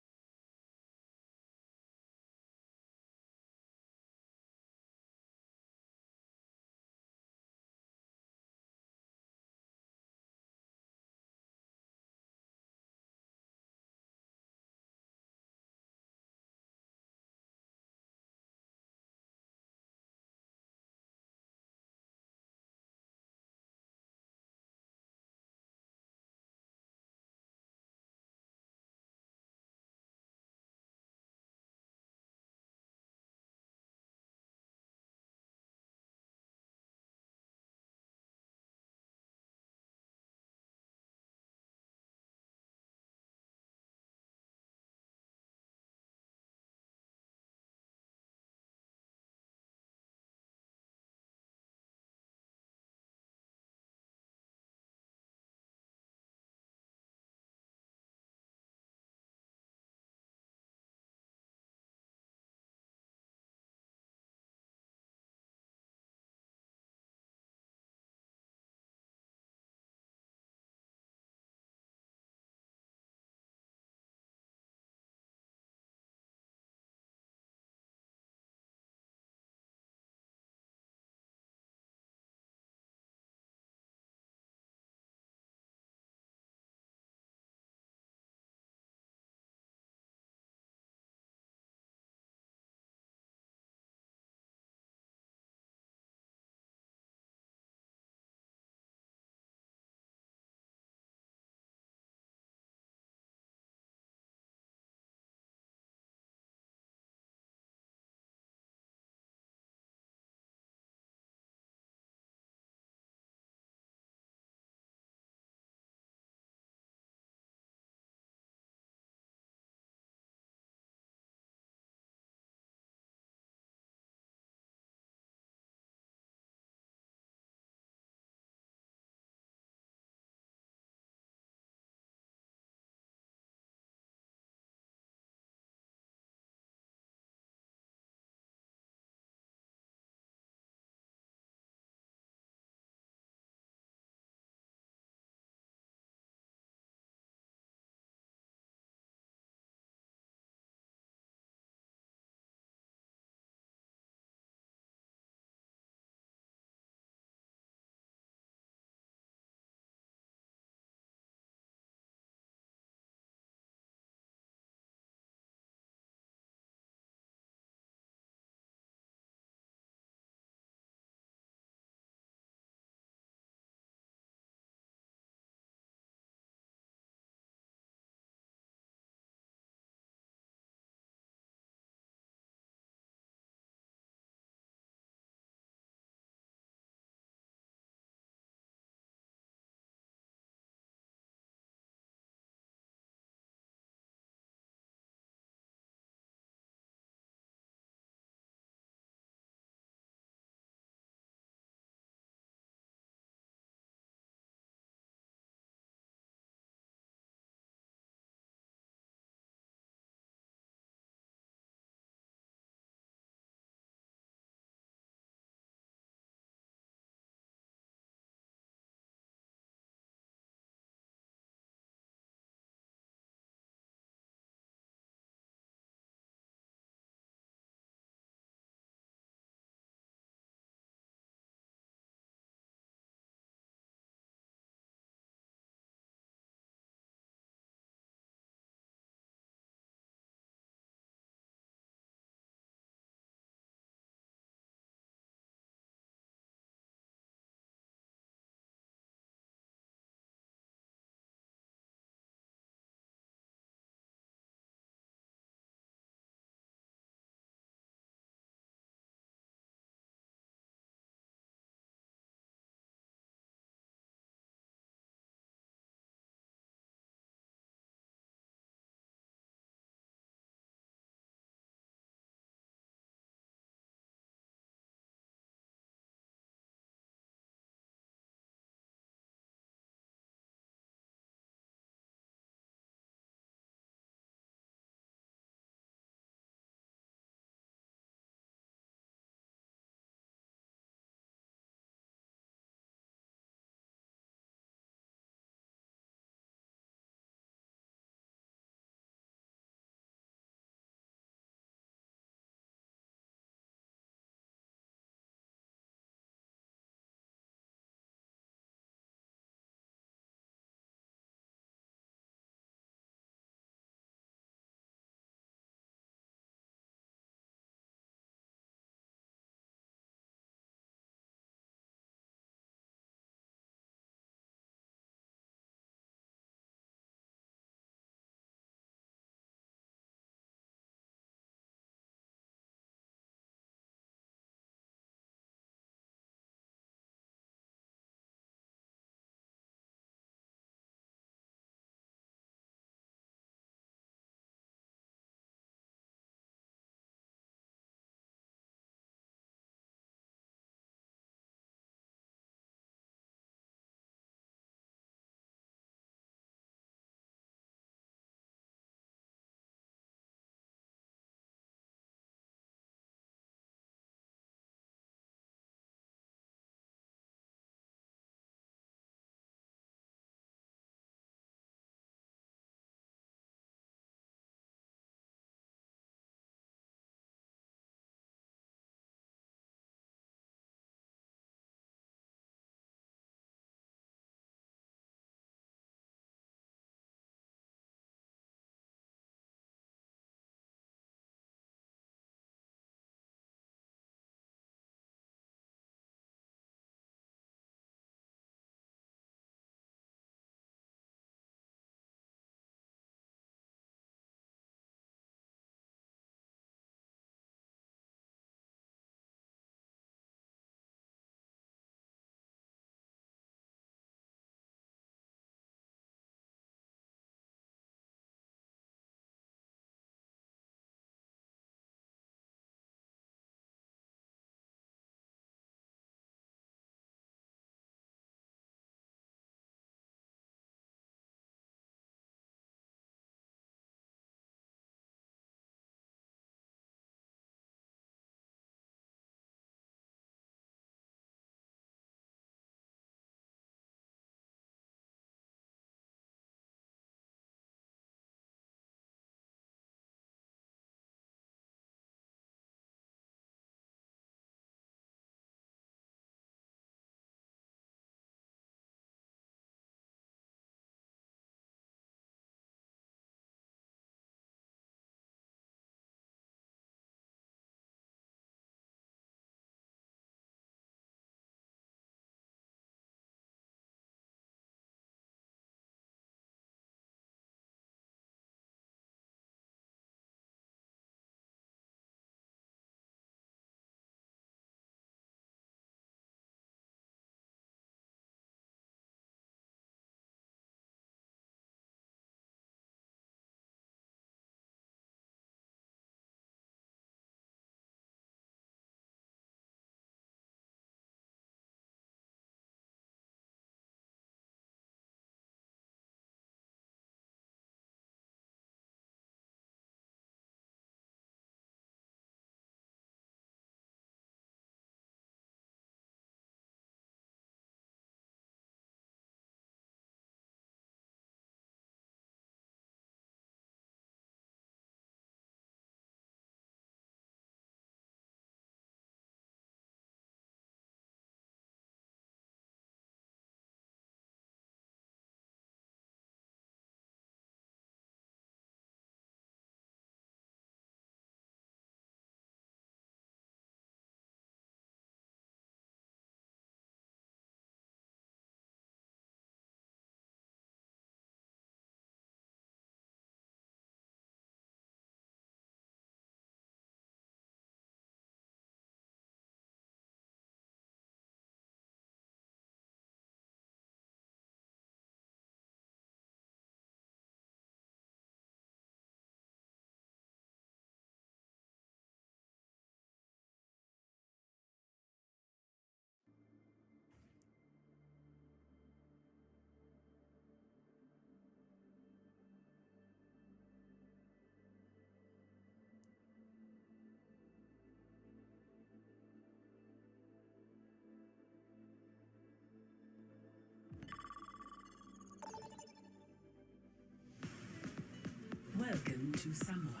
Welcome to Samoa.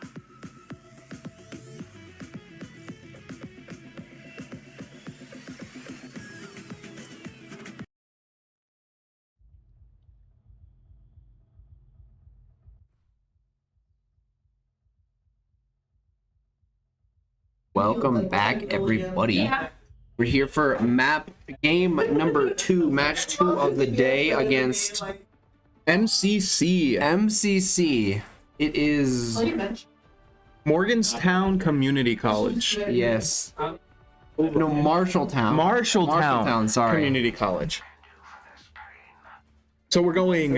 Welcome back, everybody. We're here for map game number 2, match 2 of the day against MCC, MCC. It is, Morgantown Community College. yes. No, Marshalltown. Marshalltown, sorry. Community College. So we're going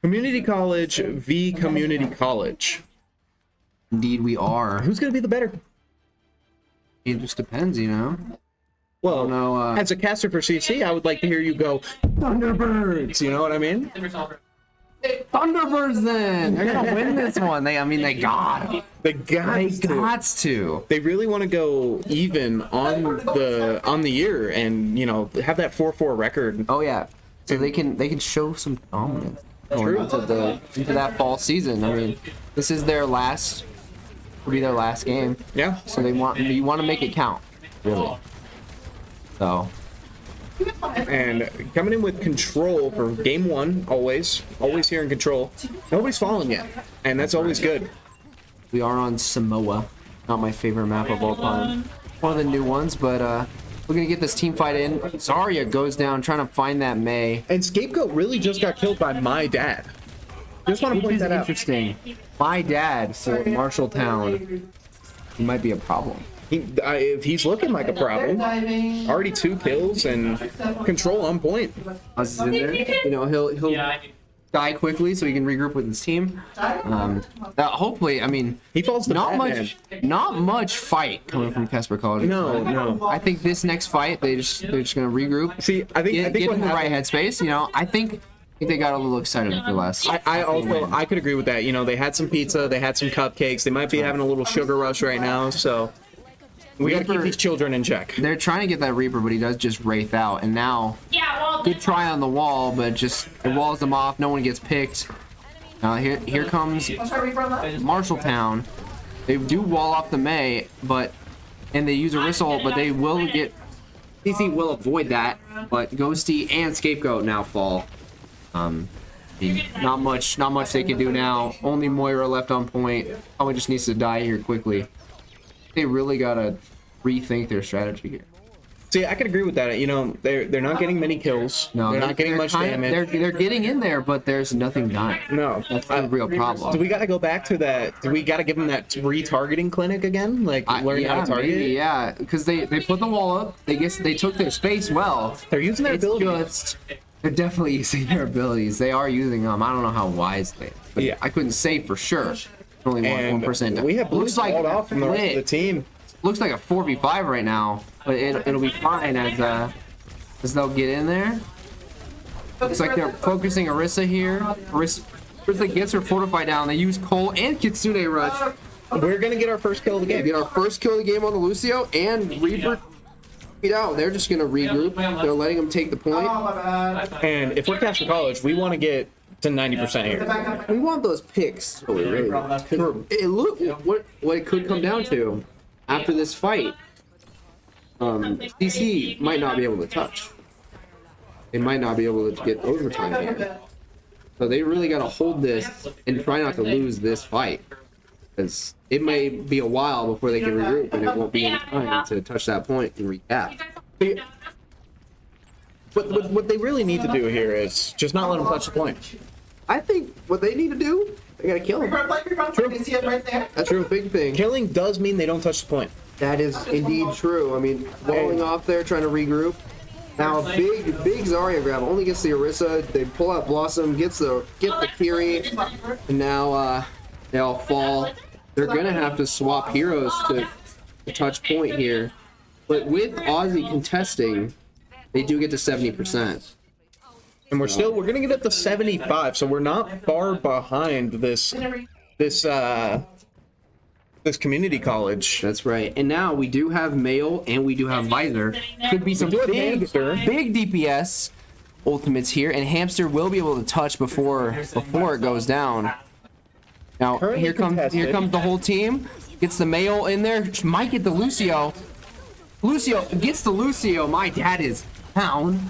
Community College v Community College. Indeed, we are. Who's going to be the better? It just depends, you know. Well, No, as a caster for CC, I would like to hear you go Thunderbirds. You know what I mean? Thunderbirds. Then they're gonna win this one. They got it. They They got to. They really want to go even on the year, and have that 4-4 record. Oh yeah, so they can show some dominance going into that fall season. I mean, this is their last. Will be their last game. Yeah. So you want to make it count, really. So. And coming in with control for game 1, always here in control. Nobody's falling yet, and that's always good. We are on Samoa, not my favorite map of all time. One of the new ones, but we're gonna get this team fight in. Zarya goes down trying to find that Mei. And Scapegoat really just got killed by my dad. Just want to Which point is that out. interesting. My dad for Marshalltown, he might be a problem. If he's looking like a problem, already 2 kills and control on point. Us is in there. You know, he'll die quickly so he can regroup with his team. Hopefully, I mean, He falls to not Batman. not much fight coming from Casper College. No. I think this next fight they're just gonna regroup. See, I think Get what in the right happened- headspace. You know, I think they got a little excited for the last. I could agree with that. They had some pizza, they had some cupcakes. They might be having a little sugar rush right now, so we got to keep Reaper- these children in check. They're trying to get that Reaper, but he does just wraith out. And now, Yeah, well, good try on the wall, but just it walls them off. No one gets picked. Now here comes Marshalltown. They do wall off the Mei, and they use a Rissole, but they will get. CC will avoid that, but Ghosty and Scapegoat now fall. Not much they can do now. Only Moira left on point. Probably just needs to die here quickly. They really gotta rethink their strategy here. See, I could agree with that. They're not getting many kills. No, they're not getting much damage. They're getting in there, but there's nothing dying. No, That's the real problem. Do we got to go back to that? Do we got to give them that retargeting clinic again? Like learn how to target? Maybe, yeah, because they put the wall up. They took their space well. They're using their It's ability. just they're definitely using their abilities. They are using them. I don't know how wisely. But Yeah. I couldn't say for sure. Only And 1%. we have blue looks like walled off from the rest of the lit. team. Looks like a 4v5 right now, but it'll be fine as they'll get in there. Looks like they're focusing Orisa here. Orisa gets her fortify down. They use Cole and Kitsune Rush. We're gonna get our first kill of the We game. get our first kill of the game on the Lucio, and Reaper beat out. They're just gonna regroup. They're letting them take the point. And if we're Casper College, we want to get to 90% here. We want those picks. Oh, we really do. What it could come down to after this fight. CC might not be able to touch. They might not be able to get overtime here. So they really got to hold this and try not to lose this fight. Because it may be a while before they can regroup, and it won't be in time to touch that point and recap. What they really need to do here is just not let them touch the point. I think what they need to do, they got to kill him. That's a big thing. Killing does mean they don't touch the point. That is indeed true. I mean, walling off there, trying to regroup. Now, big Zarya grab only gets the Orisa. They pull out Blossom, get the Kiri, and now they all fall. They're gonna have to swap heroes to touch point here. But with Aussie contesting, they do get to 70%. And we're gonna get up to 75, so we're not far behind this community college. That's right. And now we do have Mail and we do have Visor. Could be some do have big Hamster. DPS ultimates here, and Hamster will be able to touch before it goes down. Now Currently here contested. comes the whole team. Gets the Mayo in there. Might get the Lucio. Lucio gets the Lucio. My dad is down.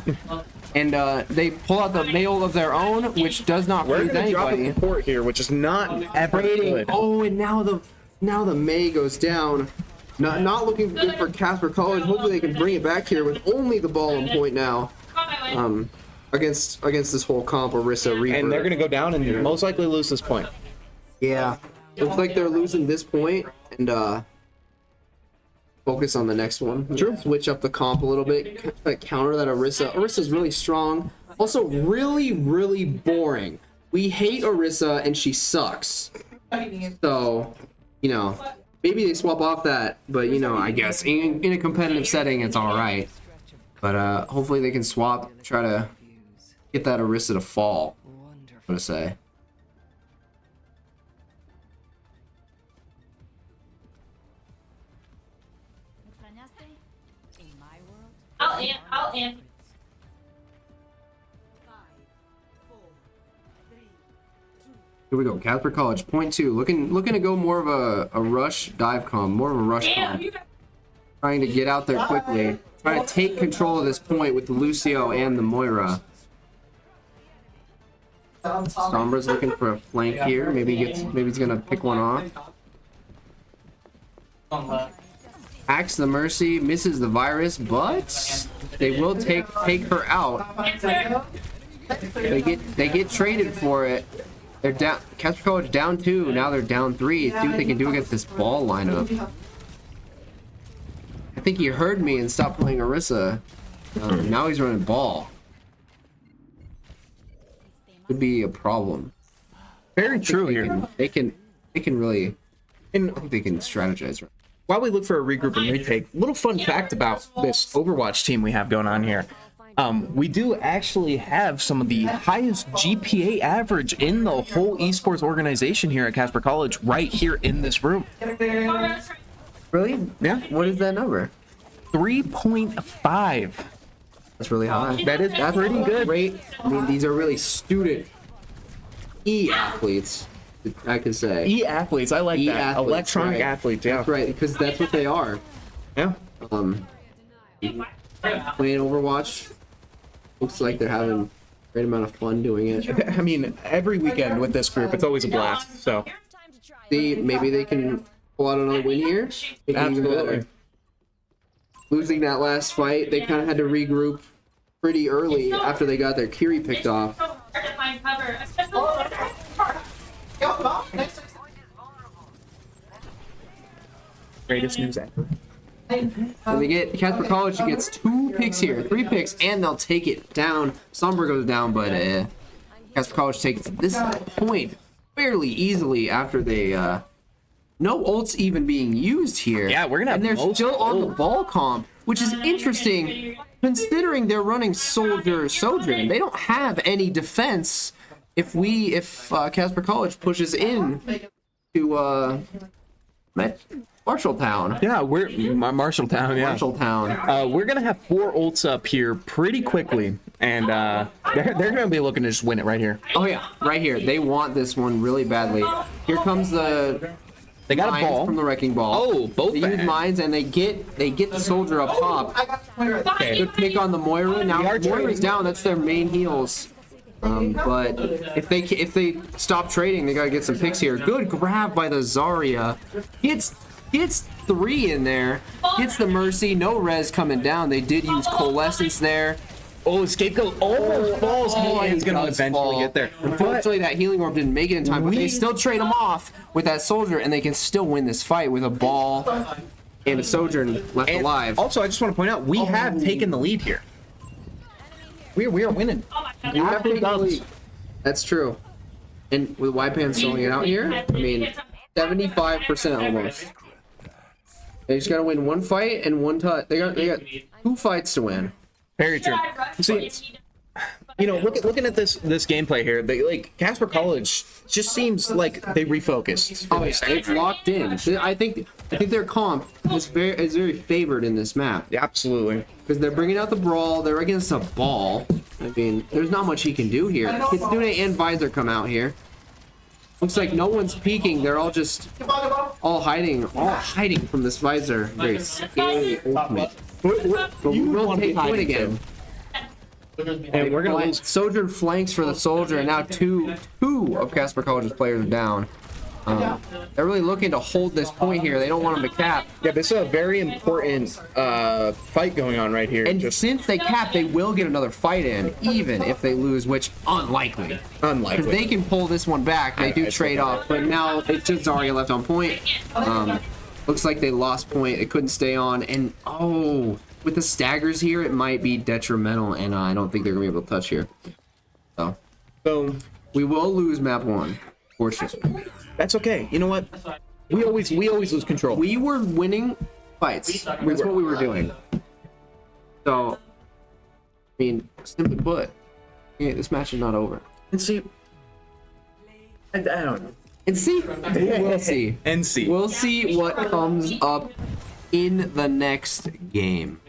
And they pull out the Mayo of their own, which does not We're freeze gonna drop anybody. a port here, which is not ever good. Oh, and now the May goes down. Not looking good for Casper College. Hopefully they can bring it back here with only the ball on point now. Against this whole comp, Orisa, Reaper. And they're gonna go down and most likely lose this point. Yeah. Looks like they're losing this point and focus on the next one. True. Switch up the comp a little bit. Counter that Orisa. Orisa's really strong. Also really, really boring. We hate Orisa and she sucks. So, you know, maybe they swap off that, but you know, I guess in a competitive setting it's alright. But hopefully they can swap, try to get that Orisa to fall. I'm gonna say. I'll amp. Here we go, Casper College, point 2. Looking to go more of a rush dive comp, more of a rush Damn, comp. you got Trying to get out there quickly. Trying to take control of this point with the Lucio and the Moira. Sombra's looking for a flank here. Maybe he's gonna pick one off. Hacks the Mercy, misses the virus, but they will take her out. answer. They get traded for it. They're down. Casper College down 2. Now they're down 3. See what they can do against this ball lineup. I think he heard me and stopped playing Orisa. Now he's running ball. Could be a problem. Very true here. They can really. And I think they can strategize. while we look for a regroup and retake, little fun fact about this Overwatch team we have going on here. We do actually have some of the highest GPA average in the whole esports organization here at Casper College, right here in this room. Really? Yeah, What is that number? 3.5. That's really high. That's pretty good. Great. I mean, these are really student athletes. I could say. E-athletes, I like that. E-athletes, Electronic right. athletes, yeah. That's right, because that's what they are. Yeah. Playing Overwatch. Looks like they're having a great amount of fun doing it. I mean, every weekend with this group, it's always a blast. So, See, maybe they can pull out another win here. Make it even absolutely. better. Losing that last fight, they kind of had to regroup pretty early after they got their Kiri picked off. Greatest news ever. And they get Casper College gets 2 picks here, 3 picks, and they'll take it down. Sombra goes down, but Casper College takes this point fairly easily after they no ults even being used here. Yeah, we're gonna have and they're most still on the ult. ball comp, which is interesting considering they're running Soldier Sojourn. They don't have any defense if Casper College pushes in to Marshalltown. Yeah, we're Marshalltown. Yeah. Marshalltown. We're gonna have 4 ults up here pretty quickly, and they're gonna be looking to just win it right here. Oh yeah, right here. They want this one really badly. Here comes the They got a mines ball from the wrecking ball. Oh, both They use bad. mines and they get the soldier up top. Okay. Good pick on the Moira. Now are Moira's trading. down. That's their main heals. But if they stop trading, they gotta get some picks here. Good grab by the Zarya. Hits 3 in there. Hits the Mercy. No res coming down. They did use Coalescence there. Oh, Scapegoat almost falls. Oh, He's gonna does eventually fall. get there. Unfortunately, that healing orb didn't make it in time, but they still trade him off with that soldier, and they can still win this fight with a ball and a Sojourn left And alive. also, I just want to point out, we have taken the lead here. We are winning. You have to take the lead. That's true. And with Ypan selling it out here, I mean, 75% almost. They just gotta win 1 fight and 1 touch. They got 2 fights to win. Very true. See, you know, looking at this gameplay here, they like Casper College just seems like they refocused. Oh yeah, it's locked in. I think their comp is very favored in this map. Yeah, absolutely. Because they're bringing out the brawl, they're against a ball. I mean, there's not much he can do here. Kitsune and Visor come out here. Looks like no one's peeking. They're all just all hiding from this visor. Very scary ultimate. But we'll take point again. And we're gonna lose. Sojourn flanks for the soldier, and now two of Casper College's players are down. They're really looking to hold this point here. They don't want him to cap. Yeah, this is a very important fight going on right here. And since they cap, they will get another fight in, even if they lose, which unlikely. Because they can pull this one back. They do trade off, but now it's just Zarya left on point. Looks like they lost point. They couldn't stay on, and with the staggers here, it might be detrimental, and I don't think they're gonna be able to touch here. So we will lose map 1, fortunately. That's okay. You know what? We always lose control. We were winning fights. That's what we were doing. So, I mean, simply put, this match is not over. And see, I don't know. And see, we'll see. And see. We'll see what comes up in the next game.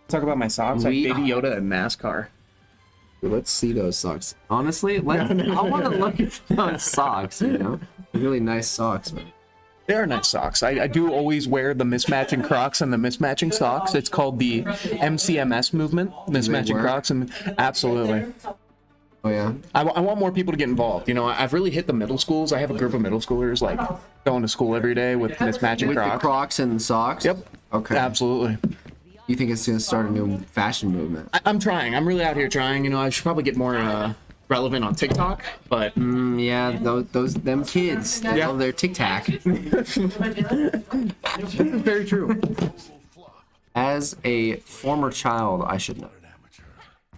Talk about my socks. Like Baby Yoda and NASCAR. Let's see those socks. Honestly, I want to look at those socks. You know, really nice socks. They are nice socks. I do always wear the mismatching Crocs and the mismatching socks. It's called the MCMS movement, mismatching Crocs, and absolutely. Oh yeah. I want more people to get involved. You know, I've really hit the middle schools. I have a group of middle schoolers like going to school every day with mismatching With Crocs. the Crocs and socks. Yep. Okay. Absolutely. You think it's gonna start a new fashion movement? I'm trying. I'm really out here trying. You know, I should probably get more relevant on TikTok, but Yeah, them kids. They love their Tic Tac. this is very true. As a former child, I should know.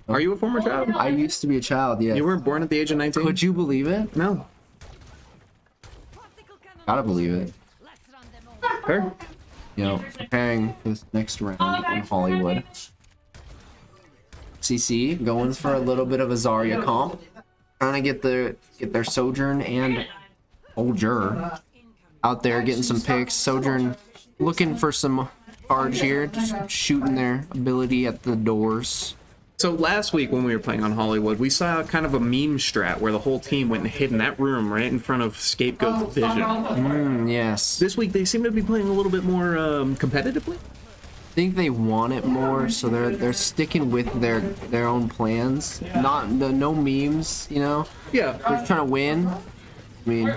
Are you a former child? I used to be a child. Yeah. You weren't born at the age of 19? Could you believe it? No. Gotta believe it. Fair. You know, preparing for this next round in Hollywood. CC going for a little bit of a Zarya comp, trying to get their Sojourn and Soldier out there getting some picks. Sojourn looking for some cards here, just shooting their ability at the doors. So last week when we were playing on Hollywood, we saw kind of a meme strat where the whole team went and hid in that room right in front of Scapegoat's vision. Yes. This week they seem to be playing a little bit more competitively. I think they want it more, so they're sticking with their own plans. No memes, you know. Yeah. They're trying to win. I mean,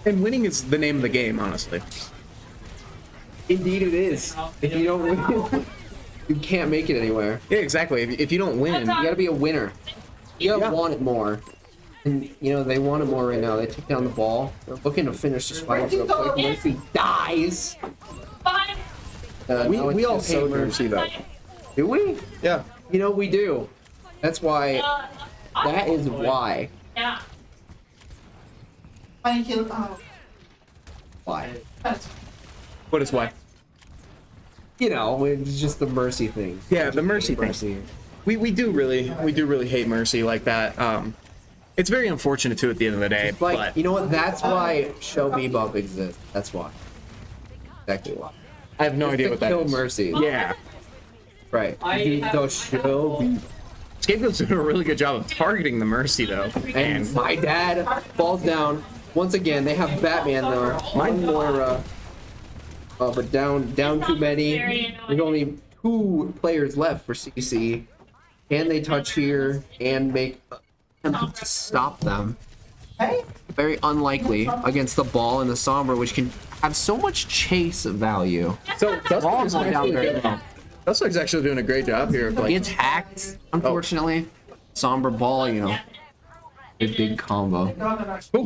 And winning is the name of the game, honestly. indeed it is. If you don't win, you can't make it anywhere. Yeah, exactly. If you don't win, You gotta be a winner. You gotta want it more. And, you know, they want it more right now. They took down the ball. They're looking to finish this fight real quick. Once he dies. we all hate when we see that. Do we? Yeah. You know, we do. That's why. That is why. Yeah. Why? What is why? You know, it's just the mercy thing. Yeah, the mercy thing. We do really hate mercy like that. It's very unfortunate too at the end of the day. Like, but you know what? That's why Show Bebop exists. That's why. Exactly why. I have no idea To what that kill is. mercy. Yeah. Right. The Show Bebop. Scapegoat's doing a really good job of targeting the mercy though. And my dad falls down. Once again, they have Batman though. One more, but down too many. There's only 2 players left for CC. Can they touch here and make attempt to stop them? Very unlikely against the ball and the Sombra, which can have so much chase value. So Ball's going down very low. Dustleg's actually doing a great job here. He gets hacked, unfortunately. Sombra ball, you know, a big combo.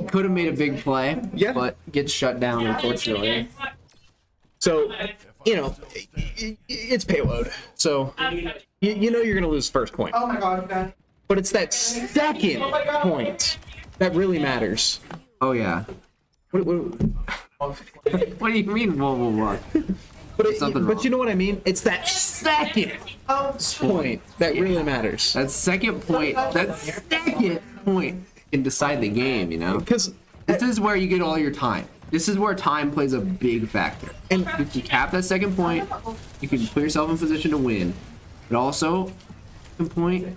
Could have made a big play, Yeah. but gets shut down, unfortunately. So, you know, it's payload. So, you know you're going to lose first point. Oh my god. But it's that second point that really matters. Oh yeah. What do you mean? Whoa. Something wrong. But you know what I mean? It's that second point that really matters. That second point can decide the game, you know? Because This is where you get all your time. This is where time plays a big factor. And- you can cap that second point, you can put yourself in position to win. But also, second point,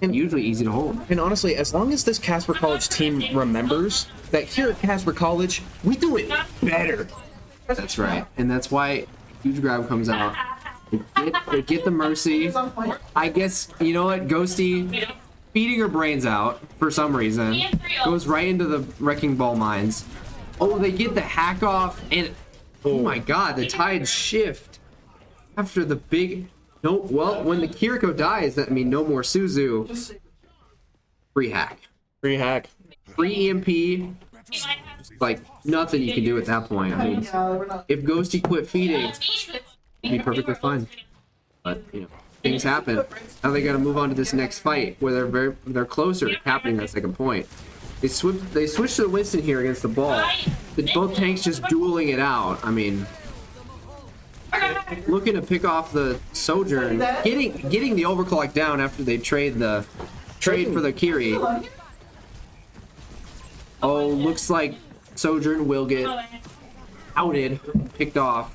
and usually easy to hold. And honestly, as long as this Casper College team remembers that here at Casper College, we do it better. That's right. And that's why huge grab comes out. They get the mercy. I guess, you know what, Ghosty beating her brains out for some reason. Goes right into the wrecking ball mines. Oh, they get the hack off, and oh my god, the tides shift after the big. No, well, when the Kiriko dies, that means no more Suzu. Free hack, Free hack. free EMP. Like nothing you can do at that point. I mean, if Ghosty quit feeding, it'd be perfectly fine. But you know, things happen. Now they got to move on to this next fight where they're closer to capping that second point. They switch to the Winston here against the ball. But both tanks just dueling it out. I mean, looking to pick off the Sojourn, getting the overclock down after they trade for the Kiri. Oh, looks like Sojourn will get outed, picked off.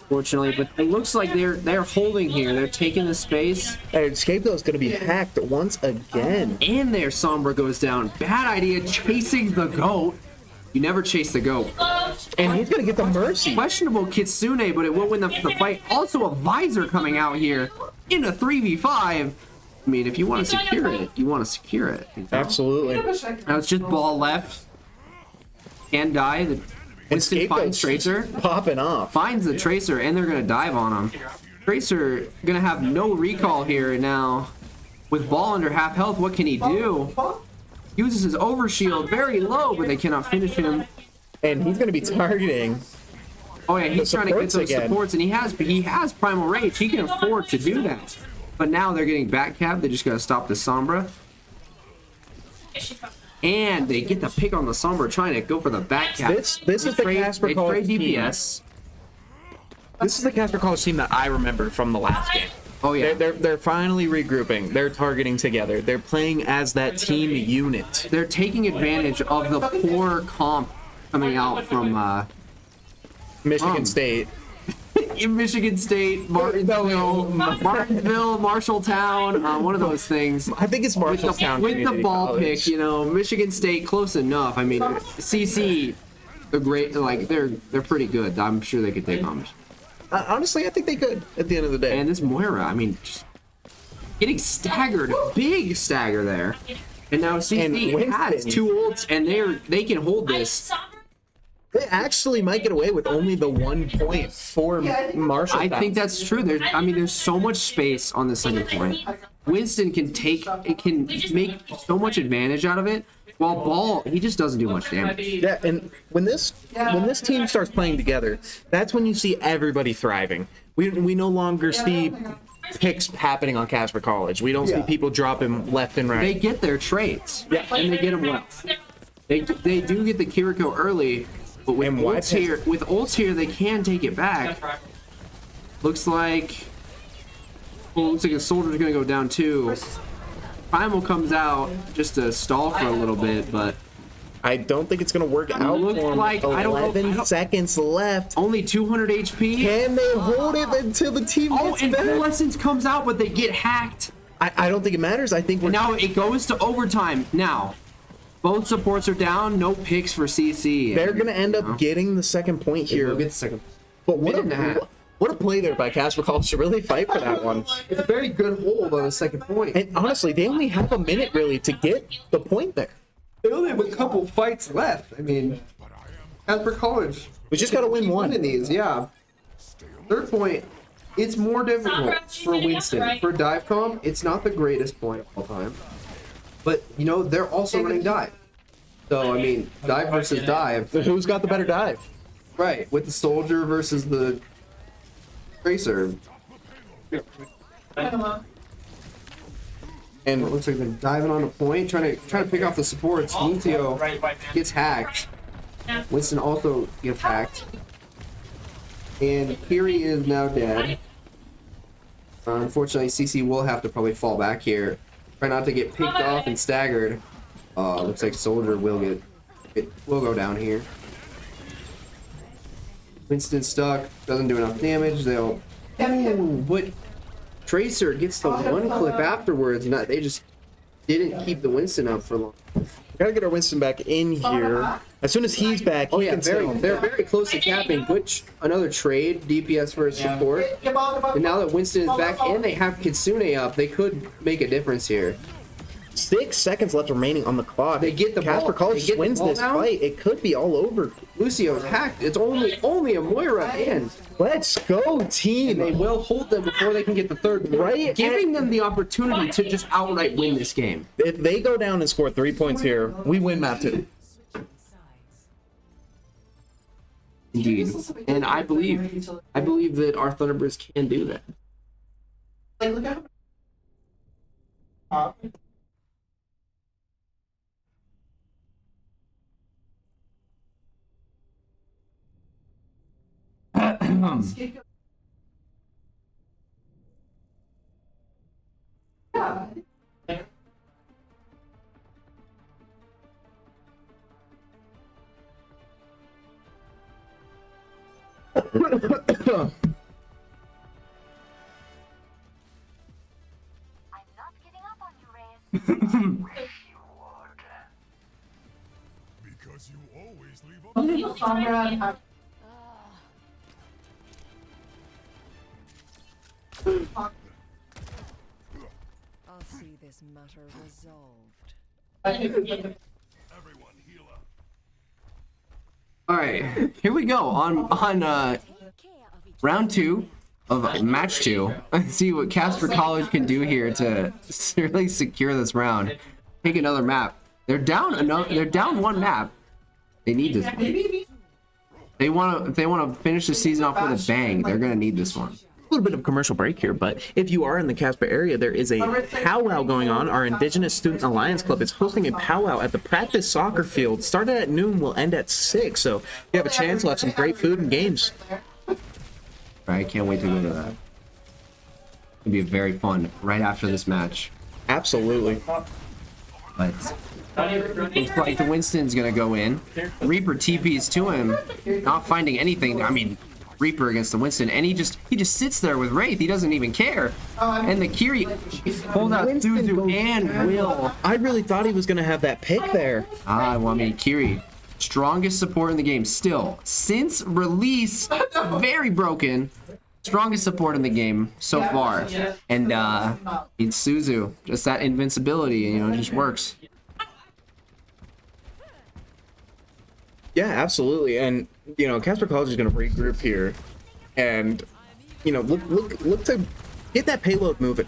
Fortunately, but it looks like they're holding here. They're taking the space, And Scapegoat's going to be hacked once again. and their Sombra goes down. Bad idea chasing the goat. You never chase the goat. And he's going to get the mercy. Questionable Kitsune, but it will win the fight. Also, a visor coming out here in a 3v5. I mean, if you want to secure it, you want to secure it. You know? Absolutely. Now it's just ball left. Can die. The Winston finds Tracer. Popping off. Finds the Tracer, and they're gonna dive on him. Tracer gonna have no recall here now. With ball under half health, what can he do? Uses his overshield very low, but they cannot finish him. And he's going to be targeting. Oh yeah, he's The trying to get supports those again. supports, and he has primal rage. He can afford to do that. But now they're getting back cap. They just gotta stop the Sombra. And they get the pick on the Sombra, trying to go for the back cap. This is the Casper They College trade team. DPS. This is the Casper College team that I remember from the last game. Oh yeah. They're finally regrouping. They're targeting together. They're playing as that team unit. They're taking advantage of the poor comp coming out from Michigan State. in Michigan State, Martinsville, Marshalltown, one of those things. I think it's With Marshalltown. the Community ball College. pick, you know, Michigan State close enough. I mean, CC, they're great. Like they're pretty good. I'm sure they could take on. Honestly, I think they could at the end of the day. And this Moira, I mean, just getting staggered, big stagger there. And now CC Winston. has 2 ults, and they can hold this. They actually might get away with only the 1 point for Marshall. I think that's true. There's so much space on the second point. Winston can make so much advantage out of it. Well, Ball, he just doesn't do much damage. Yeah, and when this team starts playing together, that's when you see everybody thriving. We no longer see picks happening on Casper College. We don't see people dropping left and They right. get their trades, and they get them well. They do get the Kiriko early, but with And why ults here, they can take it back. Looks like a soldier's gonna go down too. Primal comes out just to stall for a little bit, but I don't think it's gonna work out. Looked for 'em. like- I don't know- 11 seconds left. only 200 HP. Can they hold it until the team Oh, gets and back? Full Essence comes out, but they get hacked. I don't think it matters. I think we're And now it goes to overtime. Now, both supports are down. No picks for CC. they're gonna end up getting the second point We'll here. get the second. But what minute and a half. what a play there by Casper College to really fight for that one. It's a very good hold on the second point. And honestly, they only have a minute really to get the point there. They only have a couple fights left. I mean, Casper College. We just gotta win one. In these, yeah. Third point, it's more difficult for Winston. For dive comp, it's not the greatest point of all time. But, you know, they're also running dive. So, I mean, dive versus dive. So who's got the better dive? Right, with the soldier versus the tracer. And It looks like they're diving on a point, trying to pick off the supports. Nitio gets hacked. Winston also gets hacked. And Kiri is now dead. Unfortunately, CC will have to probably fall back here. Try not to get picked off and staggered. Looks like Soldier will go down here. Winston stuck, doesn't do enough damage. They'll. Ooh, but Tracer gets the one clip afterwards. Not they just didn't keep the Winston up for long. gotta get our Winston back in here. As soon as he's back, Oh he yeah, can still- they're very close to capping. Which another trade, DPS versus support. And now that Winston is back and they have Kitsune up, they could make a difference here. 6 seconds left remaining on the clock. They get the Casper ball. College They get the wins ball this now? fight. It could be all over. Lucio's hacked. It's only a Moira in. Let's go, team. They will hold them before they can get the third, Right, giving them the opportunity to just outright win this game. If they go down and score 3 points here, we win map 2. Indeed, and I believe that our Thunderbirds can do that. I'm not giving up on you, Reyes. Because you always leave up. I'll see this matter resolved. Everyone heal up. All right, here we go on round 2 of match 2. Let's see what Casper College can do here to really secure this round. Take another map. They're down one map. They need this one. If they want to finish the season off with a bang, they're gonna need this one. A little bit of commercial break here, but if you are in the Casper area, there is a powwow going on. Our Indigenous Student Alliance Club is hosting a powwow at the practice soccer field. Started at noon, will end at 6. So if you have a chance, we'll have some great food and games. I can't wait to go to that. It'll be very fun right after this match. Absolutely. But looks like the Winston's gonna go in. Reaper TPs to him, not finding anything. I mean, Reaper against the Winston, and he just sits there with Wraith. He doesn't even care. And the Kiri pulls out Winston Suzu goes and Will. I really thought he was going to have that pick there. Well, I mean, Kiri, strongest support in the game still since release. Very broken. Strongest support in the game so far. And it's Suzu. Just that invincibility, you know, it just works. Yeah, absolutely. And, you know, Casper College is going to regroup here and, you know, look to get that payload moving.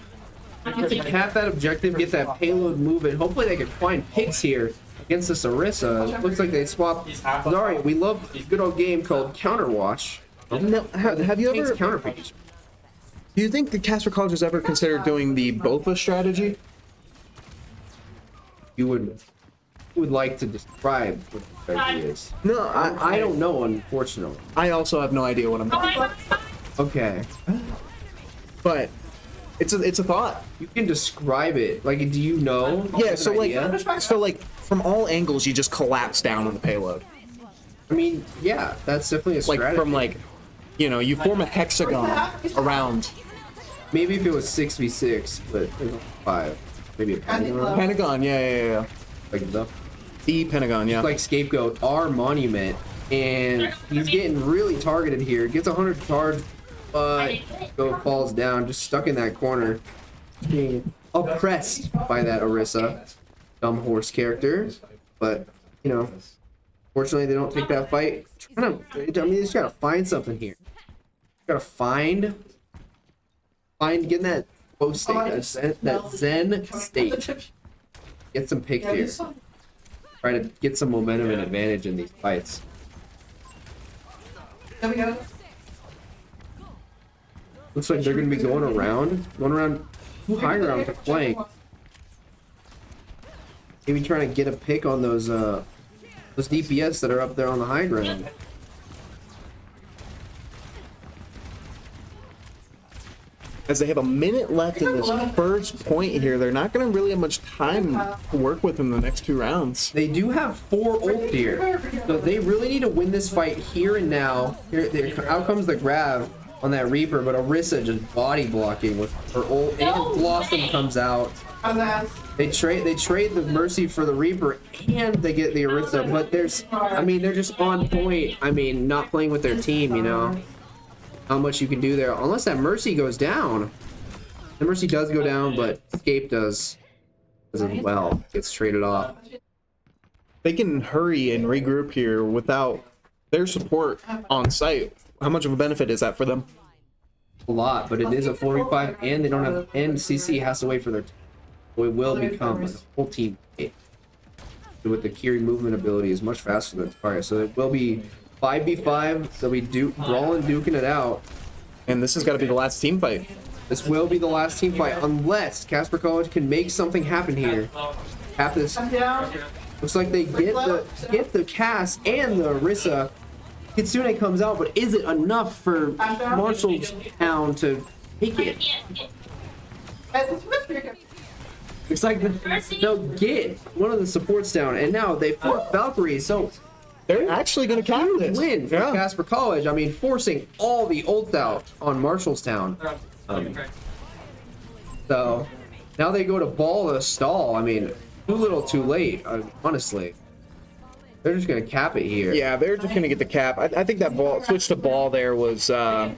Get to cap that objective, get that payload moving. Hopefully they can find picks here against this Orisa. Looks like they swapped. Sorry, we love a good old game called Counterwatch. No, have you Takes ever? counter pick. Do you think the Casper College has ever considered doing the BOFA strategy? You would like to describe what the strategy is? No, I don't know, unfortunately. I also have no idea what I'm talking about. Okay, But it's a thought. you can describe it. Like, do you know? Yeah. So An idea? like from all angles, you just collapse down on the payload. I mean, yeah, that's definitely a Like strategy. from like, you know, you form a hexagon around Maybe if it was 6v6, but it was 5. Maybe a pentagon. Pentagon. Yeah. Like The Pentagon. Yeah. like Scapegoat, our monument, and he's getting really targeted here. Gets 100 charge, but falls down, just stuck in that corner, being oppressed by that Orisa, dumb horse character. But you know, fortunately, they don't take that fight. I mean, they just gotta find something here. Gotta find getting that flow state, that Zen state. Get some pick here. Try to get some momentum and advantage in these fights. Looks like they're gonna be going around two high ground to flank. Maybe trying to get a pick on those DPS that are up there on the high ground. As they have a minute left in this first point here, they're not going to really have much time to work with in the next 2 rounds. They do have 4 ult here, so they really need to win this fight here and now. Out comes the grab on that Reaper, but Orisa just body blocking with her ult, and Blossom comes out. They trade the Mercy for the Reaper, and they get the Orisa. But they're just on point. I mean, not playing with their team, you know. How much you can do there, unless that Mercy goes down. The Mercy does go down, but Escape does as well. Gets traded off. They can hurry and regroup here without their support on site. How much of a benefit is that for them? A lot, but it is a 4v5, and they don't have. And CC has to wait for their. So it will become a whole team fight. With the Kiri movement ability is much faster than Fire, so it will be 5v5. So we brawling, duking it out. And this has got to be the last team fight. This will be the last team fight unless Casper College can make something happen here. Tap this. Looks like they get the Cass and the Orisa. Kitsune comes out, but is it enough for Marshalltown to take it? Looks like they'll get one of the supports down, and now they force Valkyrie, so They're actually going to cap this. win for Yeah. Casper College. I mean, forcing all the ults out on Marshalltown. So now they go to ball the stall. I mean, too little, too late. Honestly, they're just gonna cap it here. Yeah, they're just going to get the cap. I think that switch to ball there was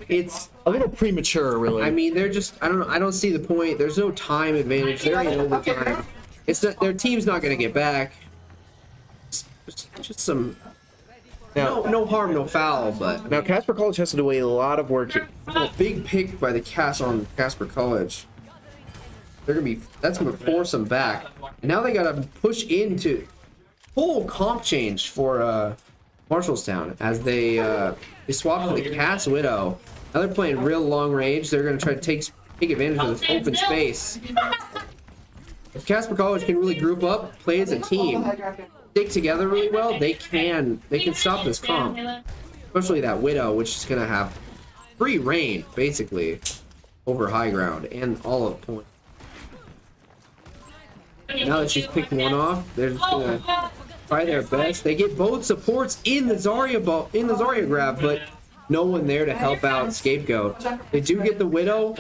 It's. a little premature, really. I mean, they're just. I don't know. I don't see the point. There's no time advantage. They're in overtime. It's not, their team's not gonna get back. Just some. No harm, no foul. But now Casper College has to do a lot of work here. a big pick by the Cass on Casper College. That's gonna force them back. And now they gotta push into full comp change for Marshalltown as they swap to the Cass Widow. Now they're playing real long range. They're gonna try to take advantage of this open space. If Casper College can really group up, play as a team, stick together really well, they can stop this comp. Especially that Widow, which is gonna have free reign basically over high ground and all of point. Now that she's picked one off, they're just gonna try their best. They get both supports in the Zarya grab, but no one there to help out Scapegoat. They do get the Widow.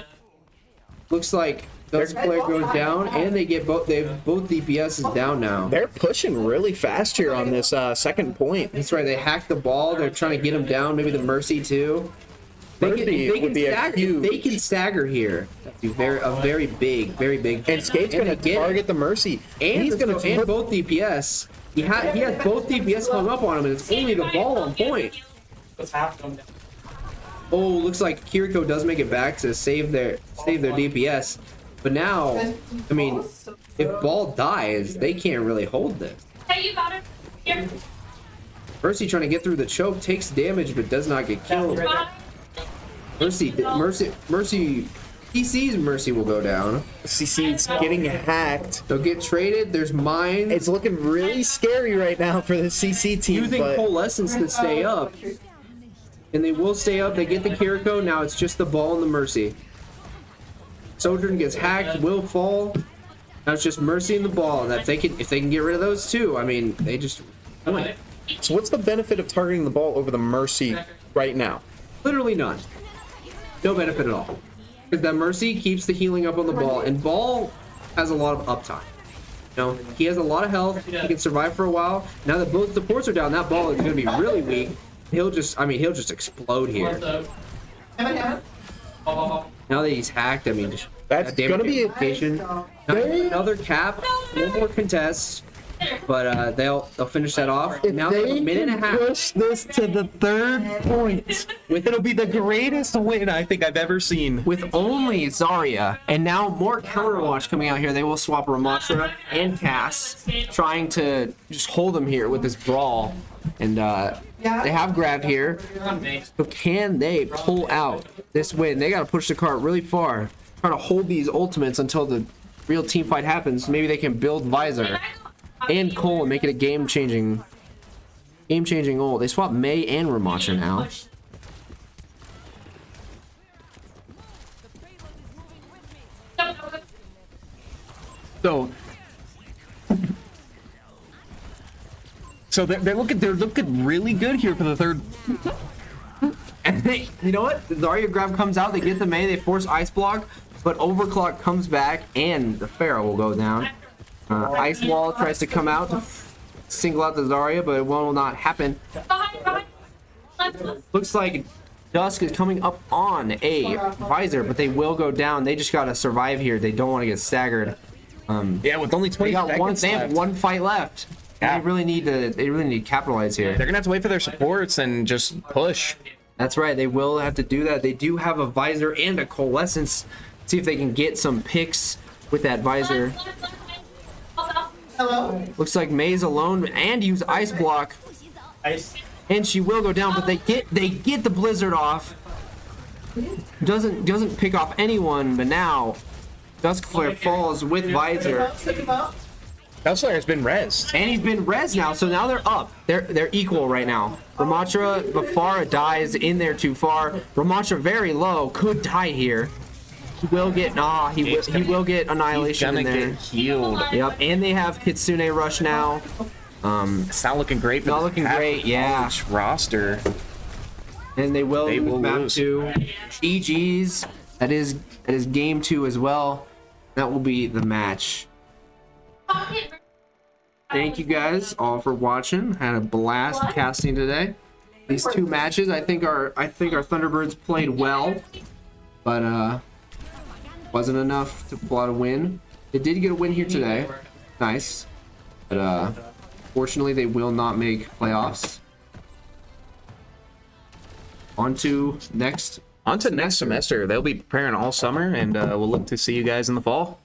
Looks like Dust Flare goes down, and they get both. They have both DPSs down now. They're pushing really fast here on this second point. That's right. They hacked the ball. They're trying to get him down. Maybe the Mercy too. Mercy would be a stagger. huge- They can stagger here. That'd be very big. And Scape's going to get target the Mercy. and he's going to and both DPS. He has both DPS coming up on him, and it's only the ball on point. Oh, looks like Kiriko does make it back to save their DPS. But now, I mean, if ball dies, they can't really hold this. Hey, you got it. Here. Mercy trying to get through the choke, takes damage but does not get killed. Mercy, PC's Mercy will go down. CC's getting hacked. They'll get traded. There's mines. It's looking really scary right now for the CC team. Using but Coalescence to stay up. And they will stay up. They get the Kiriko. Now it's just the ball and the Mercy. Sojourn gets hacked, will fall. Now it's just Mercy and the ball. And if they can get rid of those two, I mean, they just win. So what's the benefit of targeting the ball over the Mercy right now? Literally none. No benefit at all. Because that Mercy keeps the healing up on the ball, and ball has a lot of uptime. You know, he has a lot of health. He can survive for a while. Now that both supports are down, that ball is going to be really weak. He'll just explode here. Now that he's hacked, I mean, That's gonna be a application. Another cap, one more contest, but they'll finish that off. Now they have a minute and a half. Push this to the third point. It'll be the greatest win I think I've ever seen. With only Zarya, and now more Counterwatch coming out here. They will swap Ramatra and Cass, trying to just hold them here with this brawl. And they have Grav here. But can they pull out this win? They got to push the cart really far, trying to hold these ultimates until the real team fight happens. Maybe they can build Visor and Cole and make it a game-changing ult. They swap Mei and Ramatra now. So they're looking really good here for the third. And they, you know what? The Zarya grab comes out, they get the Mei, they force Ice Block, but Overclock comes back, and the Pharaoh will go down. Ice Wall tries to come out to single out the Zarya, but it will not happen. Looks like Dusk is coming up on a Visor, but they will go down. They just gotta survive here. They don't want to get staggered. Yeah, with only 20 They got seconds they have left. one fight left. Yeah. They really need to capitalize here. They're gonna have to wait for their supports and just push. That's right, they will have to do that. They do have a Visor and a Coalescence. See if they can get some picks with that Visor. Hello. Looks like Mei's alone and use Ice Block. And she will go down, but they get the Blizzard off. Doesn't pick off anyone, but now Dusk Flare falls with Visor. Hellslayer has been rezzed. And he's been res now, so now they're up. They're equal right now. Ramatra, Bafara dies in there too far. Ramatra very low, could die here. He will get he will get annihilation in there. Get healed. Yep, and they have Kitsune Rush now. It's not looking great for Not the looking great, yeah. roster. And they will lose map lose. 2. GG's. That is game 2 as well. That will be the match. Thank you guys all for watching. Had a blast casting today. These two matches, I think our Thunderbirds played well, but wasn't enough to pull out a win. They did get a win here today. Nice. But fortunately they will not make playoffs. On to next On to next semester. They'll be preparing all summer, and we'll look to see you guys in the fall.